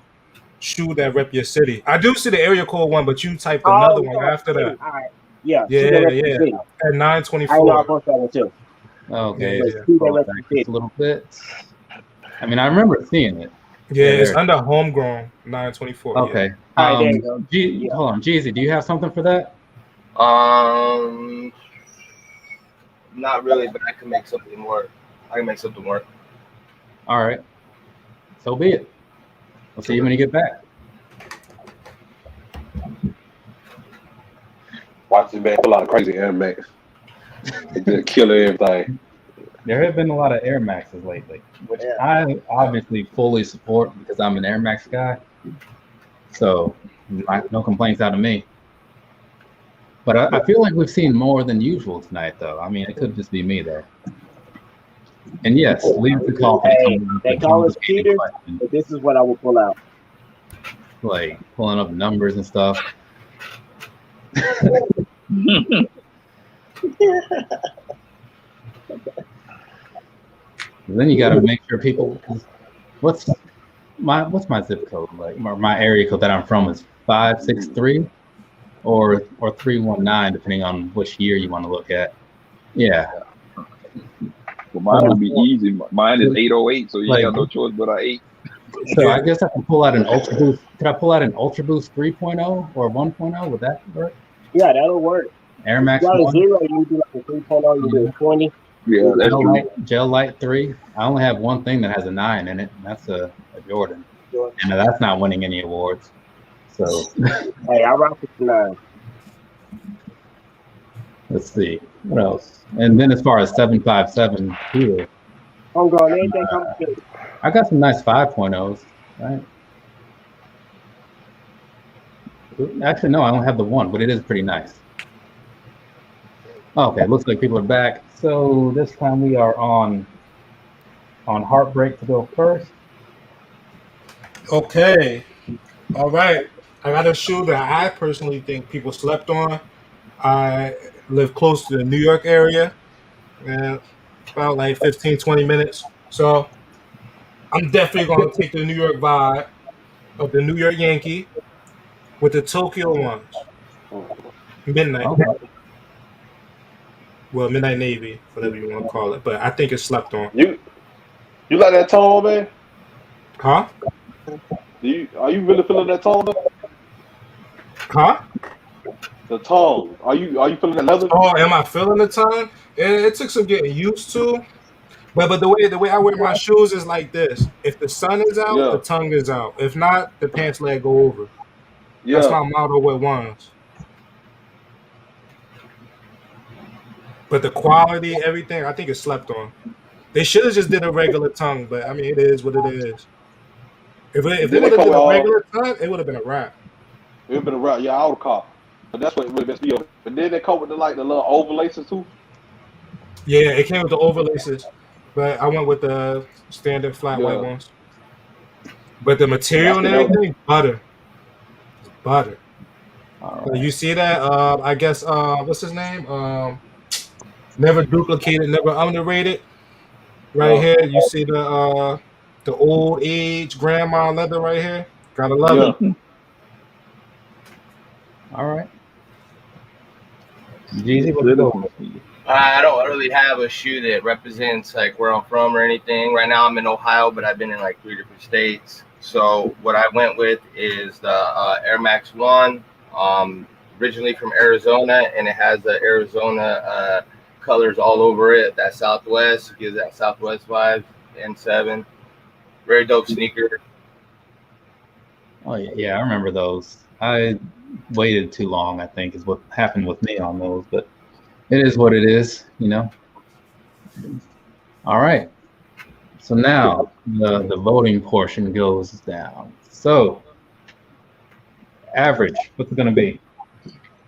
shoe that rep your city. I do see the area code one, but you typed another one after that. All right. Yeah. At 924. I know I post that one too. Okay. Yeah. A little bit. I mean, I remember seeing it. Yeah, it's under homegrown 924. Okay. Yeah. All right, there you go. Hold on, Jeezy, do you have something for that? Not really, but I can make something work. I can make something work. All right. So be it. We'll see you when you get back. Watch this man pull out a crazy Air Max. It just kill everything. There have been a lot of Air Maxes lately, which I obviously fully support because I'm an Air Max guy. So no complaints out of me. But I feel like we've seen more than usual tonight, though. I mean, it could just be me there. And yes, leave the call. Hey, they call us cheaters, but this is what I will pull out. Like pulling up numbers and stuff. Then you got to make sure people. What's my zip code? Like my area code that I'm from is 563 or 319, depending on which year you want to look at. Yeah. Well, mine would be easy. Mine is 808, so you got no choice but 8. So I guess I can pull out an Ultra Boost. Could I pull out an Ultra Boost 3.0 or 1.0? Would that work? Yeah, that'll work. Air Max you got a 1? 0, you do like a 3.0, you do a 20. Yeah, that's true. Gel Light 3. I only have one thing that has a 9 in it, and that's a Jordan. And that's not winning any awards. So hey, I rock with the 9. Let's see. What else? And then as far as 757 here, I'm going anything comes to. I got some nice 5.0s, right? Actually, no, I don't have the 1, but it is pretty nice. Okay, looks like people are back. So this time we are on Heartbreak to go first. Okay. All right. I got a shoe that I personally think people slept on. I live close to the New York area, and about like 15, 20 minutes. So I'm definitely going to take the New York vibe of the New York Yankee with the Tokyo ones. Midnight. Okay. Well, Midnight Navy, whatever you want to call it. But I think it's slept on. You like that tone, man? Huh? Are you really feeling that tone? Huh? The tone. Are you feeling that leather? Oh, am I feeling the tongue? It took some getting used to. But the way I wear my shoes is like this. If the sun is out, the tongue is out. If not, the pants leg go over. Yeah. That's my motto with ones. But the quality, everything, I think it's slept on. They should have just did a regular tongue, but I mean, it is what it is. If they would have did a regular tongue, it would have been a wrap. It would have been a wrap. Yeah, I would have caught. But that's what it would have been. But then they come with the little overlaces too. Yeah, it came with the overlaces, but I went with the standard flat white ones. But the material and everything, butter. Butter. Right. You see that? I guess what's his name? Never duplicated, never underrated. Right here, you see the old age grandma leather right here. Gotta love it. All right. Jeezy, what's going on? I don't really have a shoe that represents like where I'm from or anything. Right now I'm in Ohio, but I've been in like 3 different states. So what I went with is the Air Max 1, originally from Arizona, and it has the Arizona colors all over it. That Southwest gives that Southwest vibe. N7, very dope sneaker. Oh yeah, I remember those. I waited too long, I think, is what happened with me on those, but it is what it is, you know. All right. So now the voting portion goes down. So average, what's it gonna be?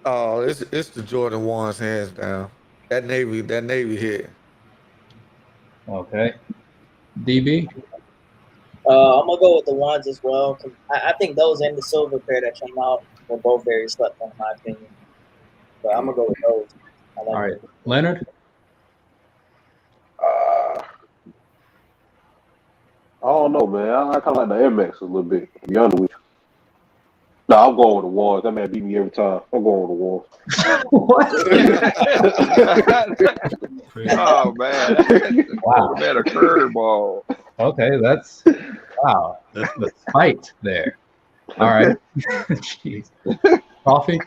Oh, it's the Jordan 1s, hands down. That Navy hit. Okay. DB? I'm gonna go with the ones as well. I think those and the silver pair that came out were both very slept on, in my opinion. But I'm gonna go with those. All right, Leonard. I don't know, man. I kind of like the Air Max a little bit. To be honest with you. No, I'm going with the ones. That man beat me every time. I'm going with the ones. What? Oh man! Wow, man, a curveball. Okay, that's wow. That's the spite there. All right. Jeez. Coffee.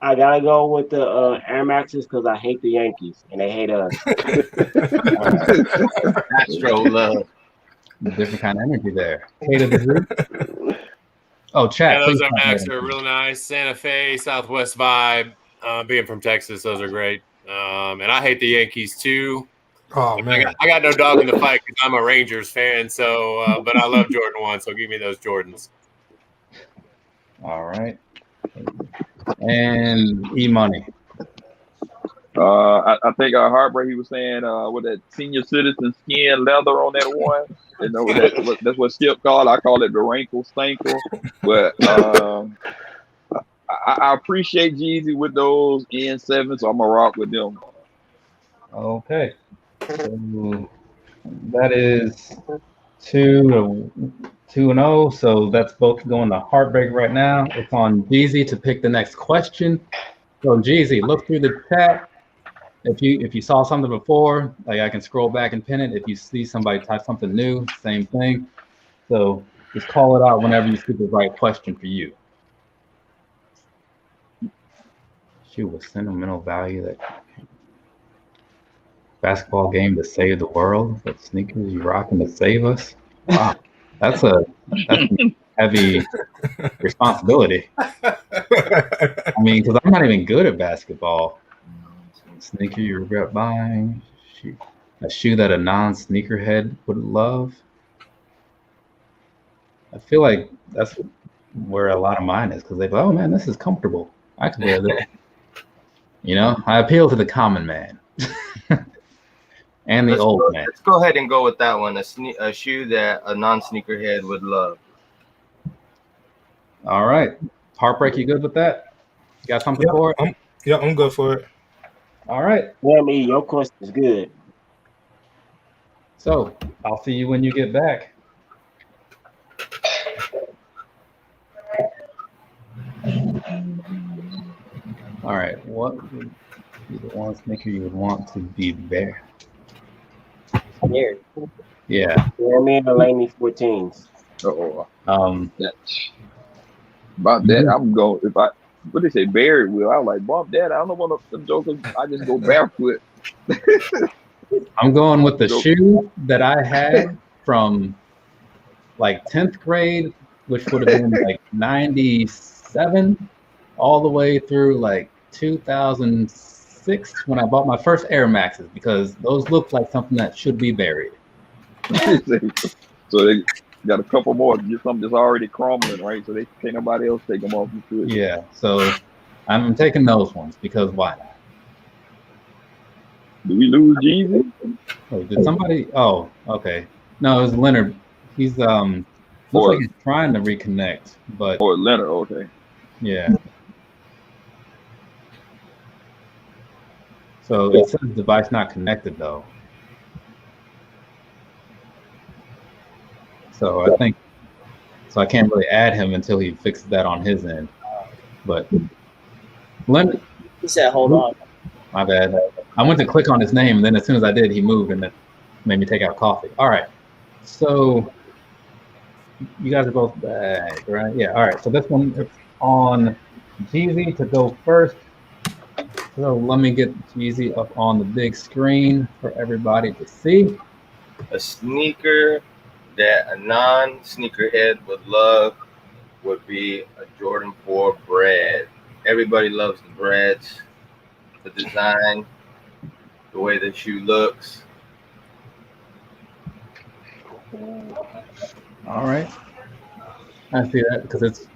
I gotta go with the Air Maxes because I hate the Yankees and they hate us. Astro love. Different kind of energy there. Hate of the Oh, chat. Yeah, those please Air stop Max hating. are really nice. Santa Fe, Southwest vibe. Being from Texas, those are great. And I hate the Yankees too. Oh man, I got no dog in the fight because I'm a Rangers fan. So, but I love Jordan 1. So give me those Jordans. All right. And E-Money. I think Heartbreak, he was saying with that senior citizen skin leather on that one. You know, that's what Skip called. I call it the wrinkle stanker. But I appreciate Jeezy with those N7s, so I'm gonna rock with them. Okay. So that is 2-0. So that's both going to Heartbreak right now. It's on Jeezy to pick the next question. So Jeezy, look through the chat. If you saw something before, like I can scroll back and pin it. If you see somebody type something new, same thing. So just call it out whenever you see the right question for you. Shoot, with sentimental value, that basketball game to save the world, but sneakers you rocking to save us. Wow, that's heavy responsibility. I mean, because I'm not even good at basketball. Sneaker you regret buying. A shoe that a non-sneakerhead would love. I feel like that's where a lot of mine is because they go, oh man, this is comfortable. I can wear this. You know, I appeal to the common man and the old man. Let's go ahead and go with that one. A shoe that a non-sneakerhead would love. All right. Heartbreak, you good with that? You got something for it? I'm good for it. All right. Yeah, me, your question is good. So I'll see you when you get back. All right. What would be the one sneaker you would want to be there? Weird. Yeah. Yeah, me and the Laney 14s. About that, I'm going. If I what they say, buried will. I was like, bump that. I don't know what the jokers. I just go barefoot. I'm going with the shoe that I had from like 10th grade, which would have been like 97, all the way through like 2006 when I bought my first Air Maxes, because those look like something that should be buried. So they got a couple more. Just something that's already crumbling, right? So they can't nobody else take them off. Yeah. So I'm taking those ones because why not? Do we lose Jeezy? Oh, did somebody? Oh, okay. No, it was Leonard. He's looks like he's trying to reconnect, but Leonard. Okay. Yeah. So it says device not connected though. So I think I can't really add him until he fixes that on his end. But Leonard. He said, "Hold on." My bad. I went to click on his name, and then as soon as I did, he moved, and it made me take out coffee. All right. So you guys are both back, right? Yeah. All right. So this one is on Jeezy to go first. So let me get Jeezy up on the big screen for everybody to see. A sneaker that a non-sneakerhead would love would be a Jordan 4 Bread. Everybody loves the breads, the design, the way the shoe looks. All right. I see that because it's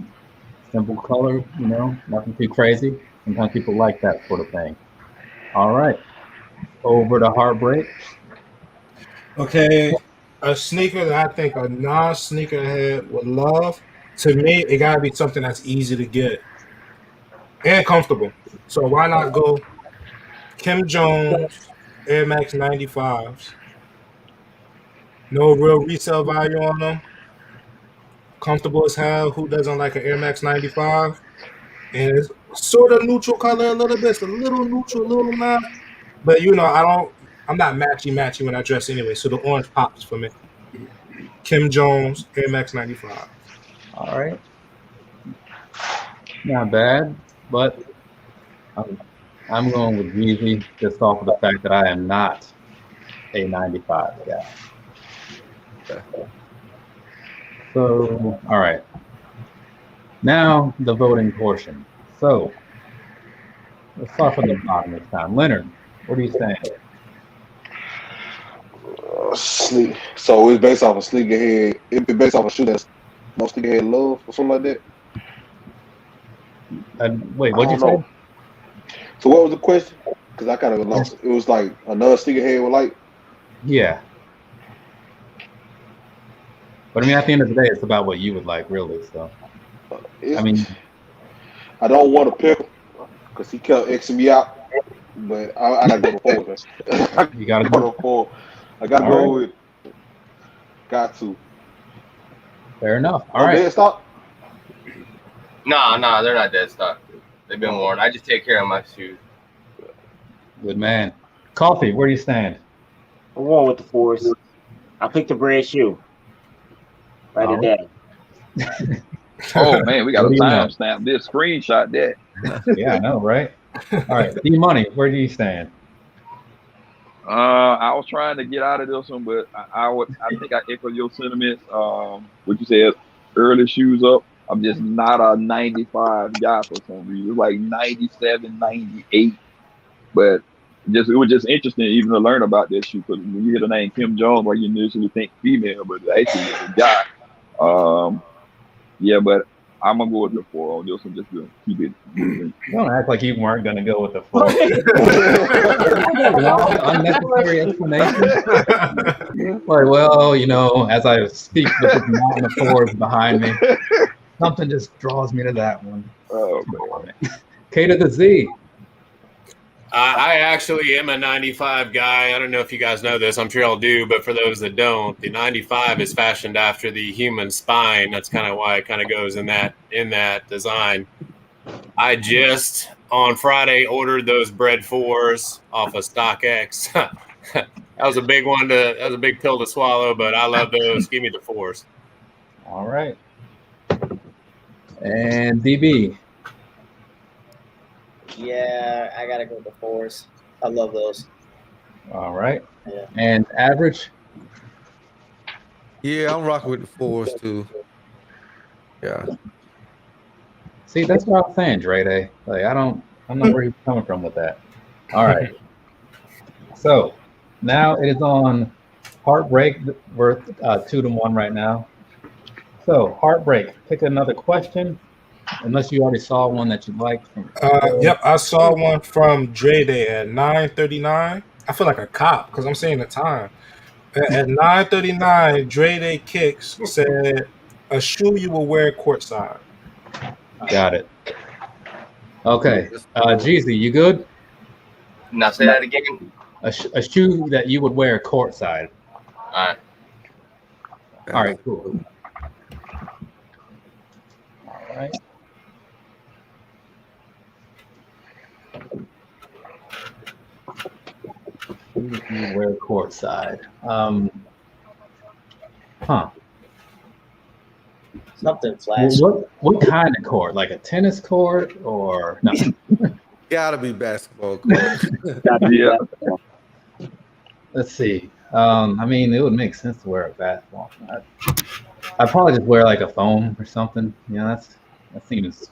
simple color, you know, nothing too crazy. Sometimes people like that sort of thing. All right. Over to Heartbreak. Okay. A sneaker that I think a non-sneakerhead would love, to me, it gotta be something that's easy to get and comfortable. So why not go Kim Jones Air Max 95s? No real resale value on them. Comfortable as hell. Who doesn't like an Air Max 95? And it's sort of neutral color a little bit. It's a little neutral, a little not. But you know, I'm not matchy when I dress anyway. So the orange pops for me. Kim Jones Air Max 95. All right. Not bad, but I'm going with Jeezy just off of the fact that I am not a 95 guy. So, all right. Now the voting portion. So let's start from the bottom this time. Leonard, what are you saying? So it's based off of sneakerhead. It's based off of shoe that's no sneakerhead love or something like that. Wait, what'd you say? So what was the question? Because I kind of lost. It was like another sneakerhead would like. Yeah. But I mean, at the end of the day, it's about what you would like, really. So, I mean, I don't want to pick him because he kept Xing me out. But I gotta go to four. You gotta go to four. I gotta go with. Got to. Fair enough. All right. Dead stock? Nah, they're not dead stock. They've been worn. I just take care of my shoes. Good man. Coffee, where do you stand? I'm going with the fours. I picked the brand shoe. Write it down. Oh man, we got a timestamp this, screenshot that. Yeah, I know, right? All right, D-Money, where do you stand? I was trying to get out of this one, but I think I echo your sentiments. What you said, early shoes up. I'm just not a 95 guy for some reason. It's like 97, 98. But it was just interesting even to learn about this shoe, because when you hear the name Kim Jones, well, you initially think female, but actually it's a guy. Yeah, but I'm gonna go with the 4 on this one just to keep it moving. Don't act like you weren't gonna go with the 4. Unnecessary explanation. Like, well, you know, as I speak with this mountain of 4s behind me, something just draws me to that one. Oh man. K to the Z. I actually am a 95 guy. I don't know if you guys know this. I'm sure y'all do, but for those that don't, the 95 is fashioned after the human spine. That's kind of why it kind of goes in that design. I just on Friday ordered those bread 4s off of StockX. That was a big one. That was a big pill to swallow, but I love those. Give me the 4s. All right. And DB. Yeah, I gotta go with the 4s. I love those. All right. Yeah. And Average. Yeah, I'm rocking with the 4s too. Yeah. See, that's what I was saying, Dre Day. Like, I'm not where he's coming from with that. All right. So now it is on Heartbreak. We're 2-1 right now. So Heartbreak, pick another question. Unless you already saw one that you liked. Yep, I saw one from Dre Day at 9:39. I feel like a cop because I'm saying the time. At 9:39, Dre Day Kicks said, "A shoe you will wear courtside." Got it. Okay, Jeezy, you good? Now say that again. A shoe that you would wear courtside. All right. All right, cool. All right. You wear courtside. Something flashy. What kind of court? Like a tennis court or no? Gotta be basketball court. Yeah. Let's see. I mean, it would make sense to wear a basketball. I'd probably just wear like a foam or something. You know, that seems.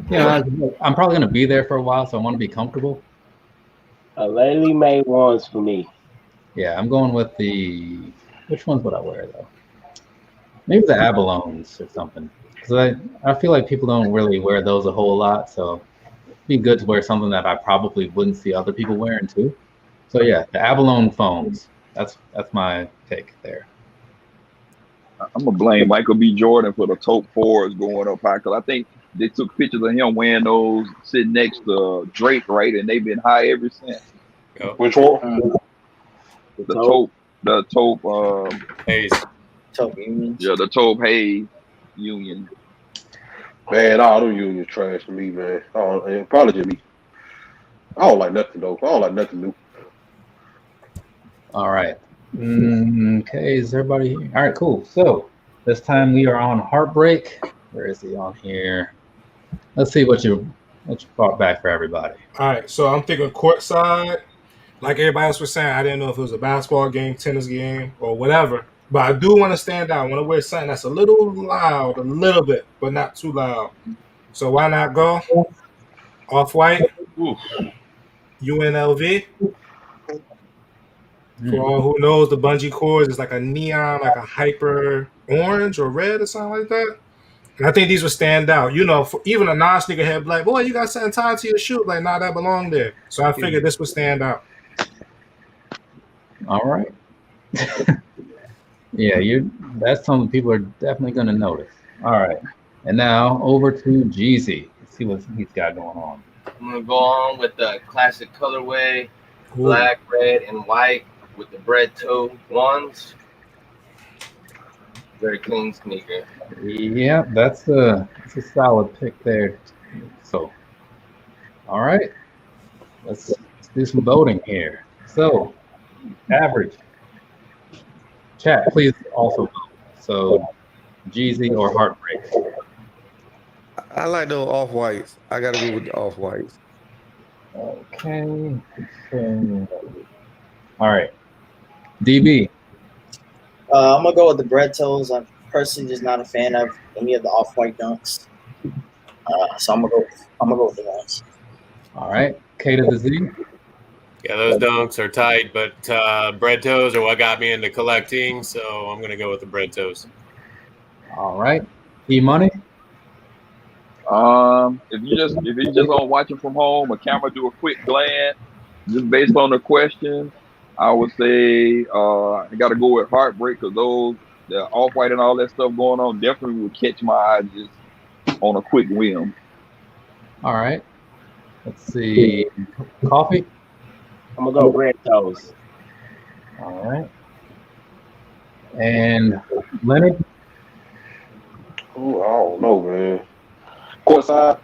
You know, I'm probably gonna be there for a while, so I want to be comfortable. Lately made ones for me. Yeah, I'm going with the. Which ones would I wear though? Maybe the abalones or something. Because I feel like people don't really wear those a whole lot, so it'd be good to wear something that I probably wouldn't see other people wearing too. So yeah, the abalone foams. That's my take there. I'm gonna blame Michael B. Jordan for the taupe 4s going up high, because I think they took pictures of him wearing those sitting next to Drake, right? And they've been high ever since. Which one? The taupe Haze. Taupe Union. Yeah, the taupe Haze Union. Man, all them unions trash to me, man. Oh, probably just me. I don't like nothing though. I don't like nothing new. All right. Okay, is everybody here? All right, cool. So this time we are on Heartbreak. Where is he on here? Let's see what you What's your thought back for everybody? All right, so I'm thinking courtside. Like everybody else was saying, I didn't know if it was a basketball game, tennis game, or whatever. But I do want to stand out. I want to wear something that's a little loud, a little bit, but not too loud. So why not go off-white, UNLV? For all who knows, the bungee cords is like a neon, like a hyper orange or red or something like that. And I think these would stand out. You know, for even a non-sneakerhead, like, boy, you got something tied to your shoe. Like, nah, that belong there. So I figured this would stand out. All right. Yeah, that's something people are definitely going to notice. All right. And now over to Jeezy. Let's see what he's got going on. I'm going to go on with the classic colorway, black, red, and white with the bread toe ones. Very clean sneaker. Yeah, that's a solid pick there. So, all right. Let's do some voting here. So, average. Chat, please also vote. So, Jeezy or Heartbreak? I like the off-whites. I got to go with the off-whites. Okay. All right. DB. I'm gonna go with the bread toes. I'm personally just not a fan of any of the off-white dunks. So I'm gonna go with the ones. All right. K to the Z. Yeah, those dunks are tight, but bread toes are what got me into collecting, so I'm going to go with the bread toes. All right. E-Money. If you just on watching from home, a camera do a quick glance, just based on the question, I would say I got to go with Heartbreak because those the off-white and all that stuff going on definitely would catch my eye just on a quick whim. All right. Let's see. Coffee. I'm gonna go bread toes. All right. And Leonard. Oh, I don't know, man. Courtside.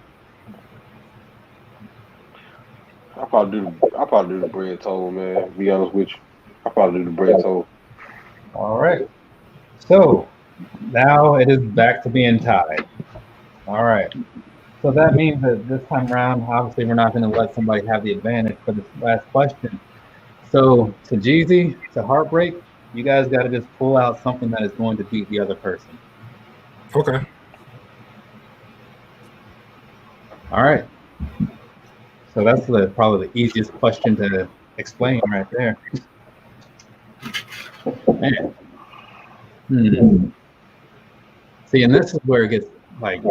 I probably do the bread toe, man. To be honest with you, I probably do the bread toe. All right. So now it is back to being tied. All right. So that means that this time around, obviously, we're not going to let somebody have the advantage for this last question. So to Jeezy, to Heartbreak, you guys got to just pull out something that is going to beat the other person. Okay. All right. So that's probably the easiest question to explain right there. Man. See, and this is where it gets like,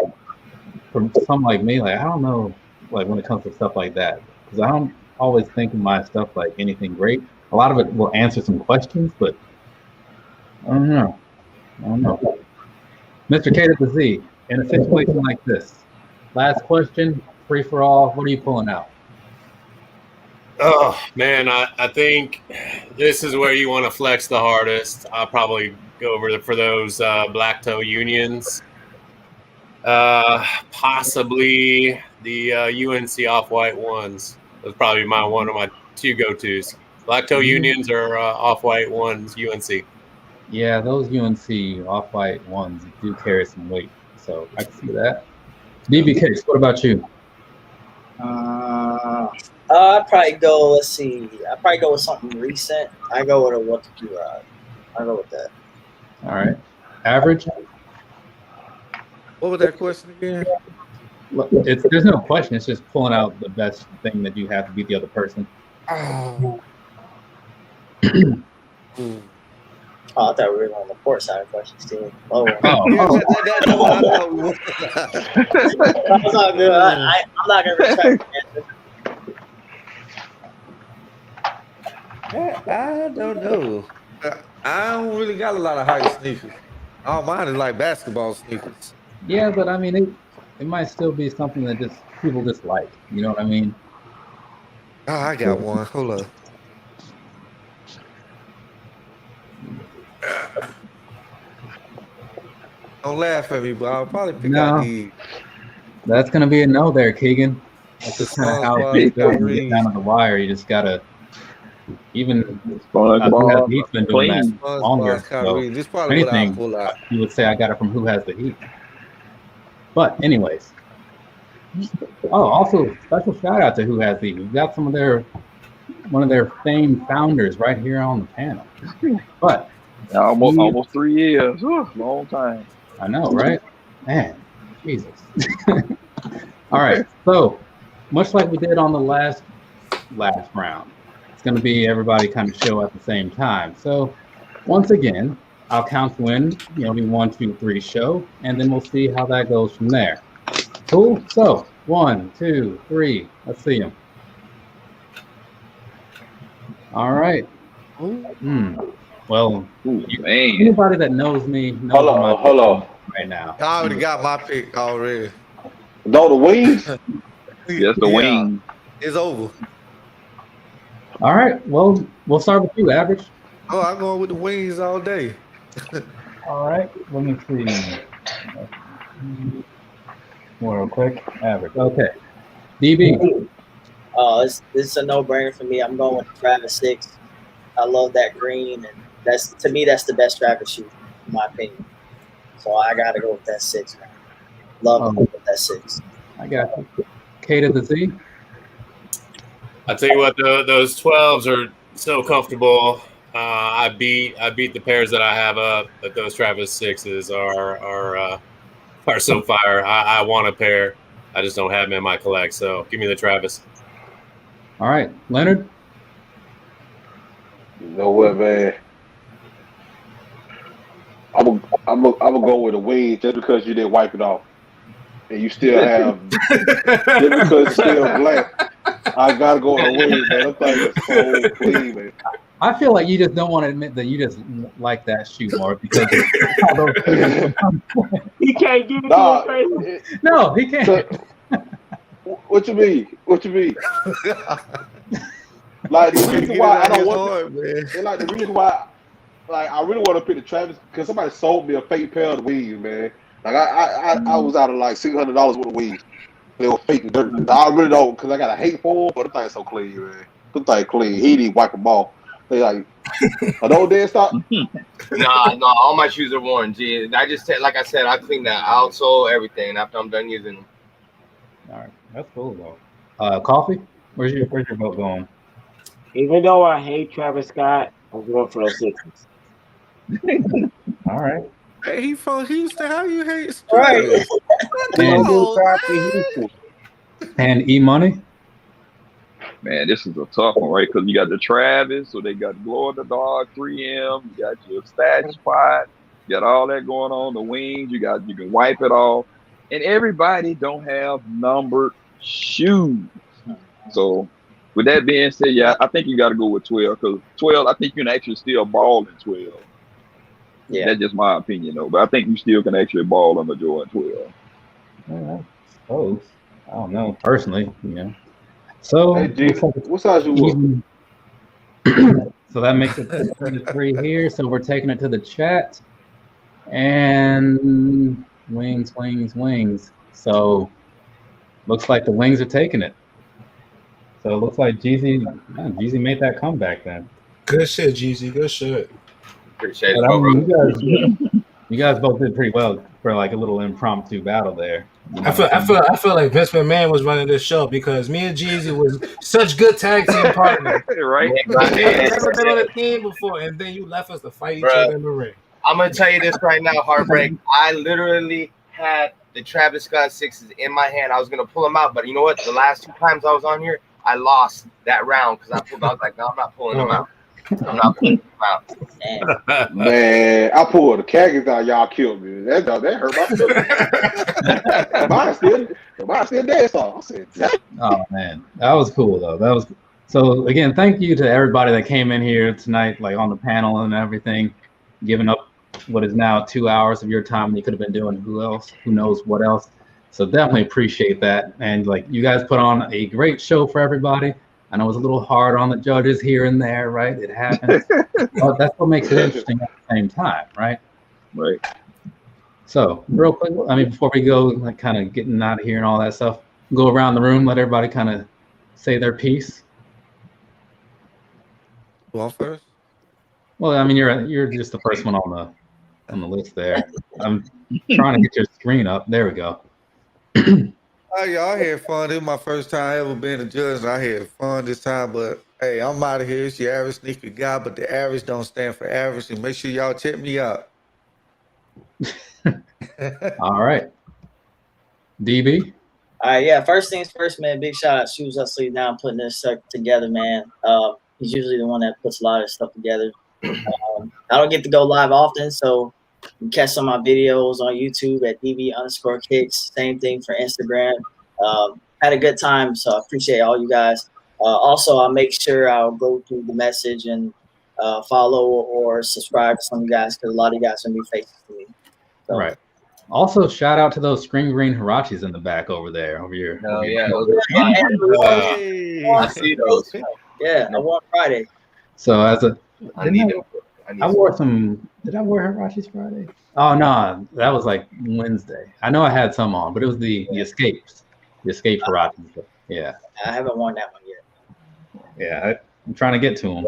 for someone like me, like I don't know, like when it comes to stuff like that, because I don't always think of my stuff like anything great. A lot of it will answer some questions, but I don't know. Mr. K to the Z, in a situation like this, last question, free for all. What are you pulling out? Oh, man, I think this is where you want to flex the hardest. I'll probably go over for those black toe unions. Possibly the UNC off-white ones. That's probably one of my two go-tos. Black toe unions or off-white ones, UNC. Yeah, those UNC off-white ones do carry some weight, so I can see that. DBK, what about you? I'd probably go. Let's see. I'd probably go with something recent. I go with a What the Q Rod. I go with that. All right. Average. What was that question again? There's no question. It's just pulling out the best thing that you have to beat the other person. Oh, I thought we were on the court side of questions too. That's all good. I'm not gonna retract the answer. I don't know. I don't really got a lot of hype sneakers. All mine is like basketball sneakers. Yeah, but I mean, it might still be something that just people just like. You know what I mean? Oh, I got one. Hold up. Don't laugh at me, but I'll probably pick out the. That's gonna be a no there, Keegan. That's just kind of how it goes. You get down to the wire. You just gotta. Even he's been doing that longer. So anything, you would say I got it from Who Has the Heat. But anyways, Oh, also special shout out to who has these. We've got one of their famed founders right here on the panel. But almost 3 years. Whew, long time. I know, right? Man, Jesus. All right. So much like we did on the last round, it's going to be everybody kind of show at the same time. So once again, I'll count you in. It'll be 1, 2, 3 show, and then we'll see how that goes from there. Cool. So 1, 2, 3. Let's see them. All right. Well, anybody that knows me knows hold on. Right now. I already got my pick already. No, the wings. Yes, the wing. It's over. All right. Well, we'll start with you, Average. Oh, I'm going with the wings all day. All right. Let me see. Real quick. Average. Okay. DB. Oh, this is a no-brainer for me. I'm going with the Travis 6. I love that green, and that's the best Travis shoe, in my opinion. So I gotta go with that 6, man. Love with that 6. I got you. K to the Z. I tell you what, those 12s are so comfortable. I beat the pairs that I have up, but those Travis 6s are so fire. I want a pair. I just don't have them in my collect. So give me the Travis. All right, Leonard. You know what, man? I'm gonna go with the wings just because you didn't wipe it off, and you still have just because it's still black. I gotta go with the wings, man. That thing is so clean, man. I feel like you just don't want to admit that you just like that shoe more because he can't give it to his face. No, he can't. What you mean? Like the reason why I don't want, and like the reason why, like I really want to pick the Travis because somebody sold me a fake pair of weeds, man. Like I was out of like $600 worth of weeds. They were fake dirt. I really don't because I got a hate for them, but the thing's so clean, man. The thing clean. He didn't wipe them off. They like, are those dead stock? Nah, all my shoes are worn. Gee, I just said, like I said, I clean the outsole, everything after I'm done using them. All right, that's cool though. Coffee, where's your vote going? Even though I hate Travis Scott, I'm going for those 6s. All right. Hey, he from Houston. How you hate Travis? And E-Money? Man, this is a tough one, right? Because you got the Travis, so they got Glow in the Dark, 3M, you got your Stash Spot, you got all that going on, the wings, you can wipe it off. And everybody don't have numbered shoes. So with that being said, yeah, I think you got to go with 12 because 12, I think you can actually still ball in 12. Yeah, that's just my opinion, though. But I think you still can actually ball on the Jordan 12. Yeah, I suppose. I don't know personally, So, hey, G, what size you want? So that makes it 3 here. So we're taking it to the chat, and wings. So looks like the wings are taking it. So it looks like Jeezy made that comeback then. Good shit, Jeezy. Good shit. Appreciate it, you guys both did pretty well for like a little impromptu battle there. I feel like Vince McMahon was running this show because me and Jeezy was such good tag team partners. Right? We've never been on a team before, and then you left us to fight each other in the ring. I'm gonna tell you this right now, Heartbreak. I literally had the Travis Scott 6s in my hand. I was gonna pull them out, but you know what? The last 2 times I was on here, I lost that round because I was like, no, I'm not pulling them out. I'm not pulling them out. Man, I pulled the khakis out. Y'all killed me. That hurt my feelings. Mine still dead. So I said, dang. Oh man, that was cool though. So again. Thank you to everybody that came in here tonight, like on the panel and everything, giving up what is now 2 hours of your time. You could have been doing who knows what else. So definitely appreciate that. And like you guys put on a great show for everybody. I know it was a little hard on the judges here and there, right? It happens. But that's what makes it interesting at the same time, right? Right. So real quick, before we go, like kind of getting out of here and all that stuff, go around the room, let everybody kind of say their piece. Well, first. Well, you're just the first one on the list there. I'm trying to get your screen up. There we go. Y'all had fun. This is my first time ever being a judge. And I had fun this time, but hey, I'm out of here. It's your average sneaker guy, but the average don't stand for average. And make sure y'all check me out. All right. DB? All right, yeah. First things first, man. Big shout out Shoes Up Sleeve Down putting this together, man. He's usually the one that puts a lot of stuff together. I don't get to go live often, so you can catch some of my videos on YouTube at DB_kicks. Same thing for Instagram. Had a good time, so I appreciate all you guys. Also, I'll make sure I'll go through the message and follow or subscribe to some of you guys because a lot of you guys are new faces to me. So. Right. Also, shout out to those Screen Green Hirachis in the back over there. Over here. Oh, yeah. I see those. Yeah, I won Friday. So as a I wore some. Did I wear Hirachis Friday? Oh no, that was like Wednesday. I know I had some on, but it was the escapes, the escape Hirachis. Yeah. I haven't worn that one yet. Yeah, I'm trying to get to them.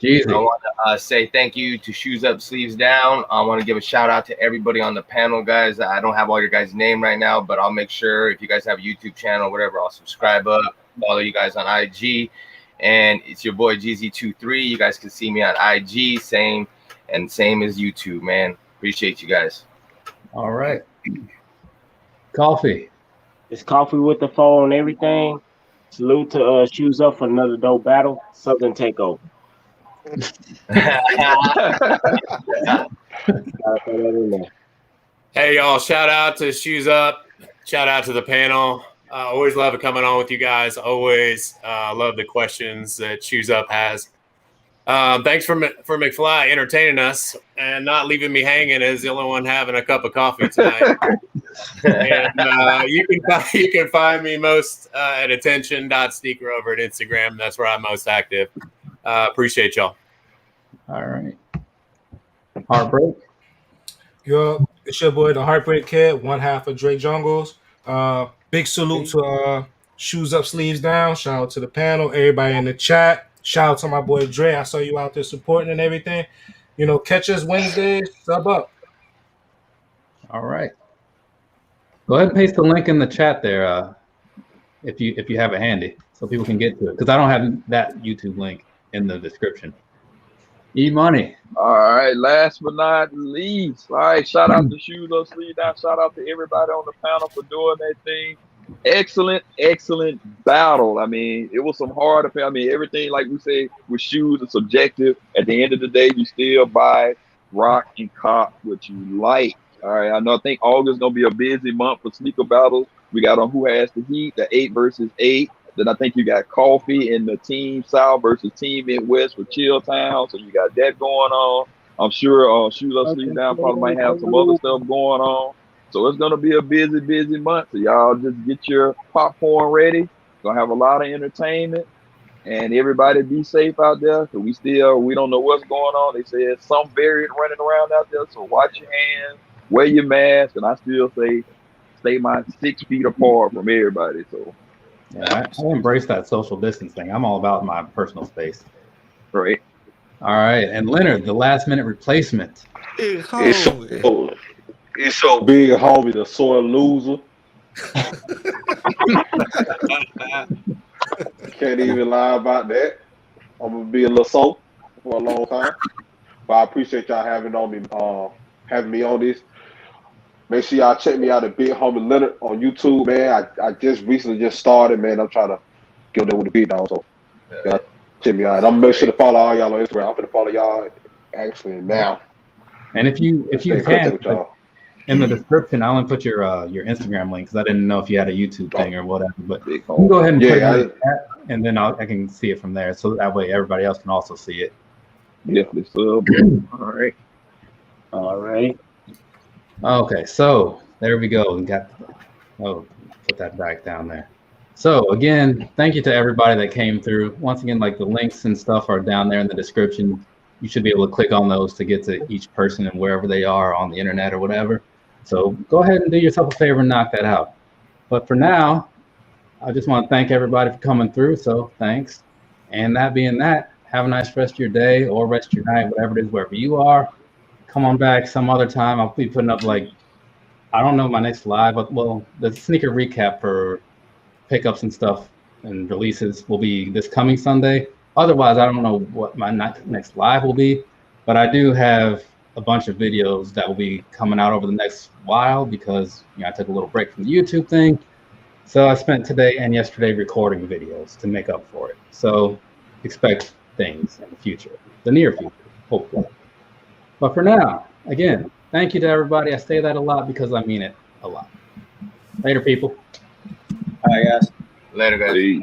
Jeezy. I want to say thank you to Shoes Up, Sleeves Down. I want to give a shout out to everybody on the panel, guys. I don't have all your guys' name right now, but I'll make sure if you guys have a YouTube channel, whatever, I'll subscribe up, follow you guys on IG. And it's your boy GZ23. You guys can see me on IG, same as YouTube, man. Appreciate you guys. All right. Coffee. It's Coffee with the phone and everything. Salute to Shoes Up for another dope battle. Southern Takeover. Hey, y'all. Shout out to Shoes Up. Shout out to the panel. Always love it coming on with you guys. Always love the questions that Shoes Up has. Thanks for McFly entertaining us and not leaving me hanging as the only one having a cup of coffee tonight. And you can find me most at attention.sneaker over at Instagram. That's where I'm most active. Appreciate y'all. All right. Heartbreak. Yo, it's your boy, the Heartbreak Kidd, one half of Drake Jungles. Big salute to Shoes Up, Sleeves Down. Shout out to the panel, everybody in the chat. Shout out to my boy Dre. I saw you out there supporting and everything. You know, catch us Wednesday. Sub up. All right. Go ahead and paste the link in the chat there, if you have it handy, so people can get to it. Because I don't have that YouTube link in the description. E-Money. All right, last but not least, all right, shout out to Shoes Up, Sleeve Down. Shout out to everybody on the panel for doing that thing. Excellent battle. I mean, it was some hard. I mean, everything, like we say, with shoes is subjective. At the end of the day, you still buy, rock, and cop what you like. All right, I think August is going to be a busy month for sneaker battles. We got on Who Has the Heat, the 8 versus 8. Then I think you got Coffee in the Team South versus Team Midwest with Chill Town. So you got that going on. I'm sure Shoes Up, Sleeve Down probably might have some other stuff going on. So it's going to be a busy month. So y'all just get your popcorn ready. Going to have a lot of entertainment. And everybody be safe out there. Because we don't know what's going on. They said some variant running around out there. So watch your hands. Wear your mask. And I still say stay 6 feet apart from everybody. So. Yeah, I embrace that social distancing. I'm all about my personal space. Right. All right. And Leonard, the last minute replacement. It's so big, homie, the sore loser. Can't even lie about that. I'm gonna be a little sore for a long time. But I appreciate y'all having me on this. Make sure y'all check me out at Big Homie Leonard on YouTube, man. I just recently started, man. I'm trying to get there with the beat down, so y'all check me out. I'm gonna make sure to follow all y'all on Instagram. I'm gonna follow y'all actually now. And if you can, in the description, I only put your Instagram link because I didn't know if you had a YouTube thing or whatever. But you can go ahead and put it, and then I can see it from there, so that way everybody else can also see it. Definitely sub. All right. Okay, so there we go. We got put that back down there. So again, thank you to everybody that came through. Once again, like the links and stuff are down there in the description. You should be able to click on those to get to each person and wherever they are on the internet or whatever. So go ahead and do yourself a favor and knock that out. But for now, I just want to thank everybody for coming through. So thanks. And that being that, have a nice rest of your day or rest of your night, whatever it is, wherever you are. Come on back some other time. I'll be putting up like I don't know my next live, but well, the sneaker recap for pickups and stuff and releases will be this coming Sunday. Otherwise, I don't know what my next live will be, but I do have a bunch of videos that will be coming out over the next while because I took a little break from the YouTube thing. So I spent today and yesterday recording videos to make up for it. So expect things in the future, the near future, hopefully. But for now, again, thank you to everybody. I say that a lot because I mean it a lot. Later, people. All right, guys. Later, guys. See,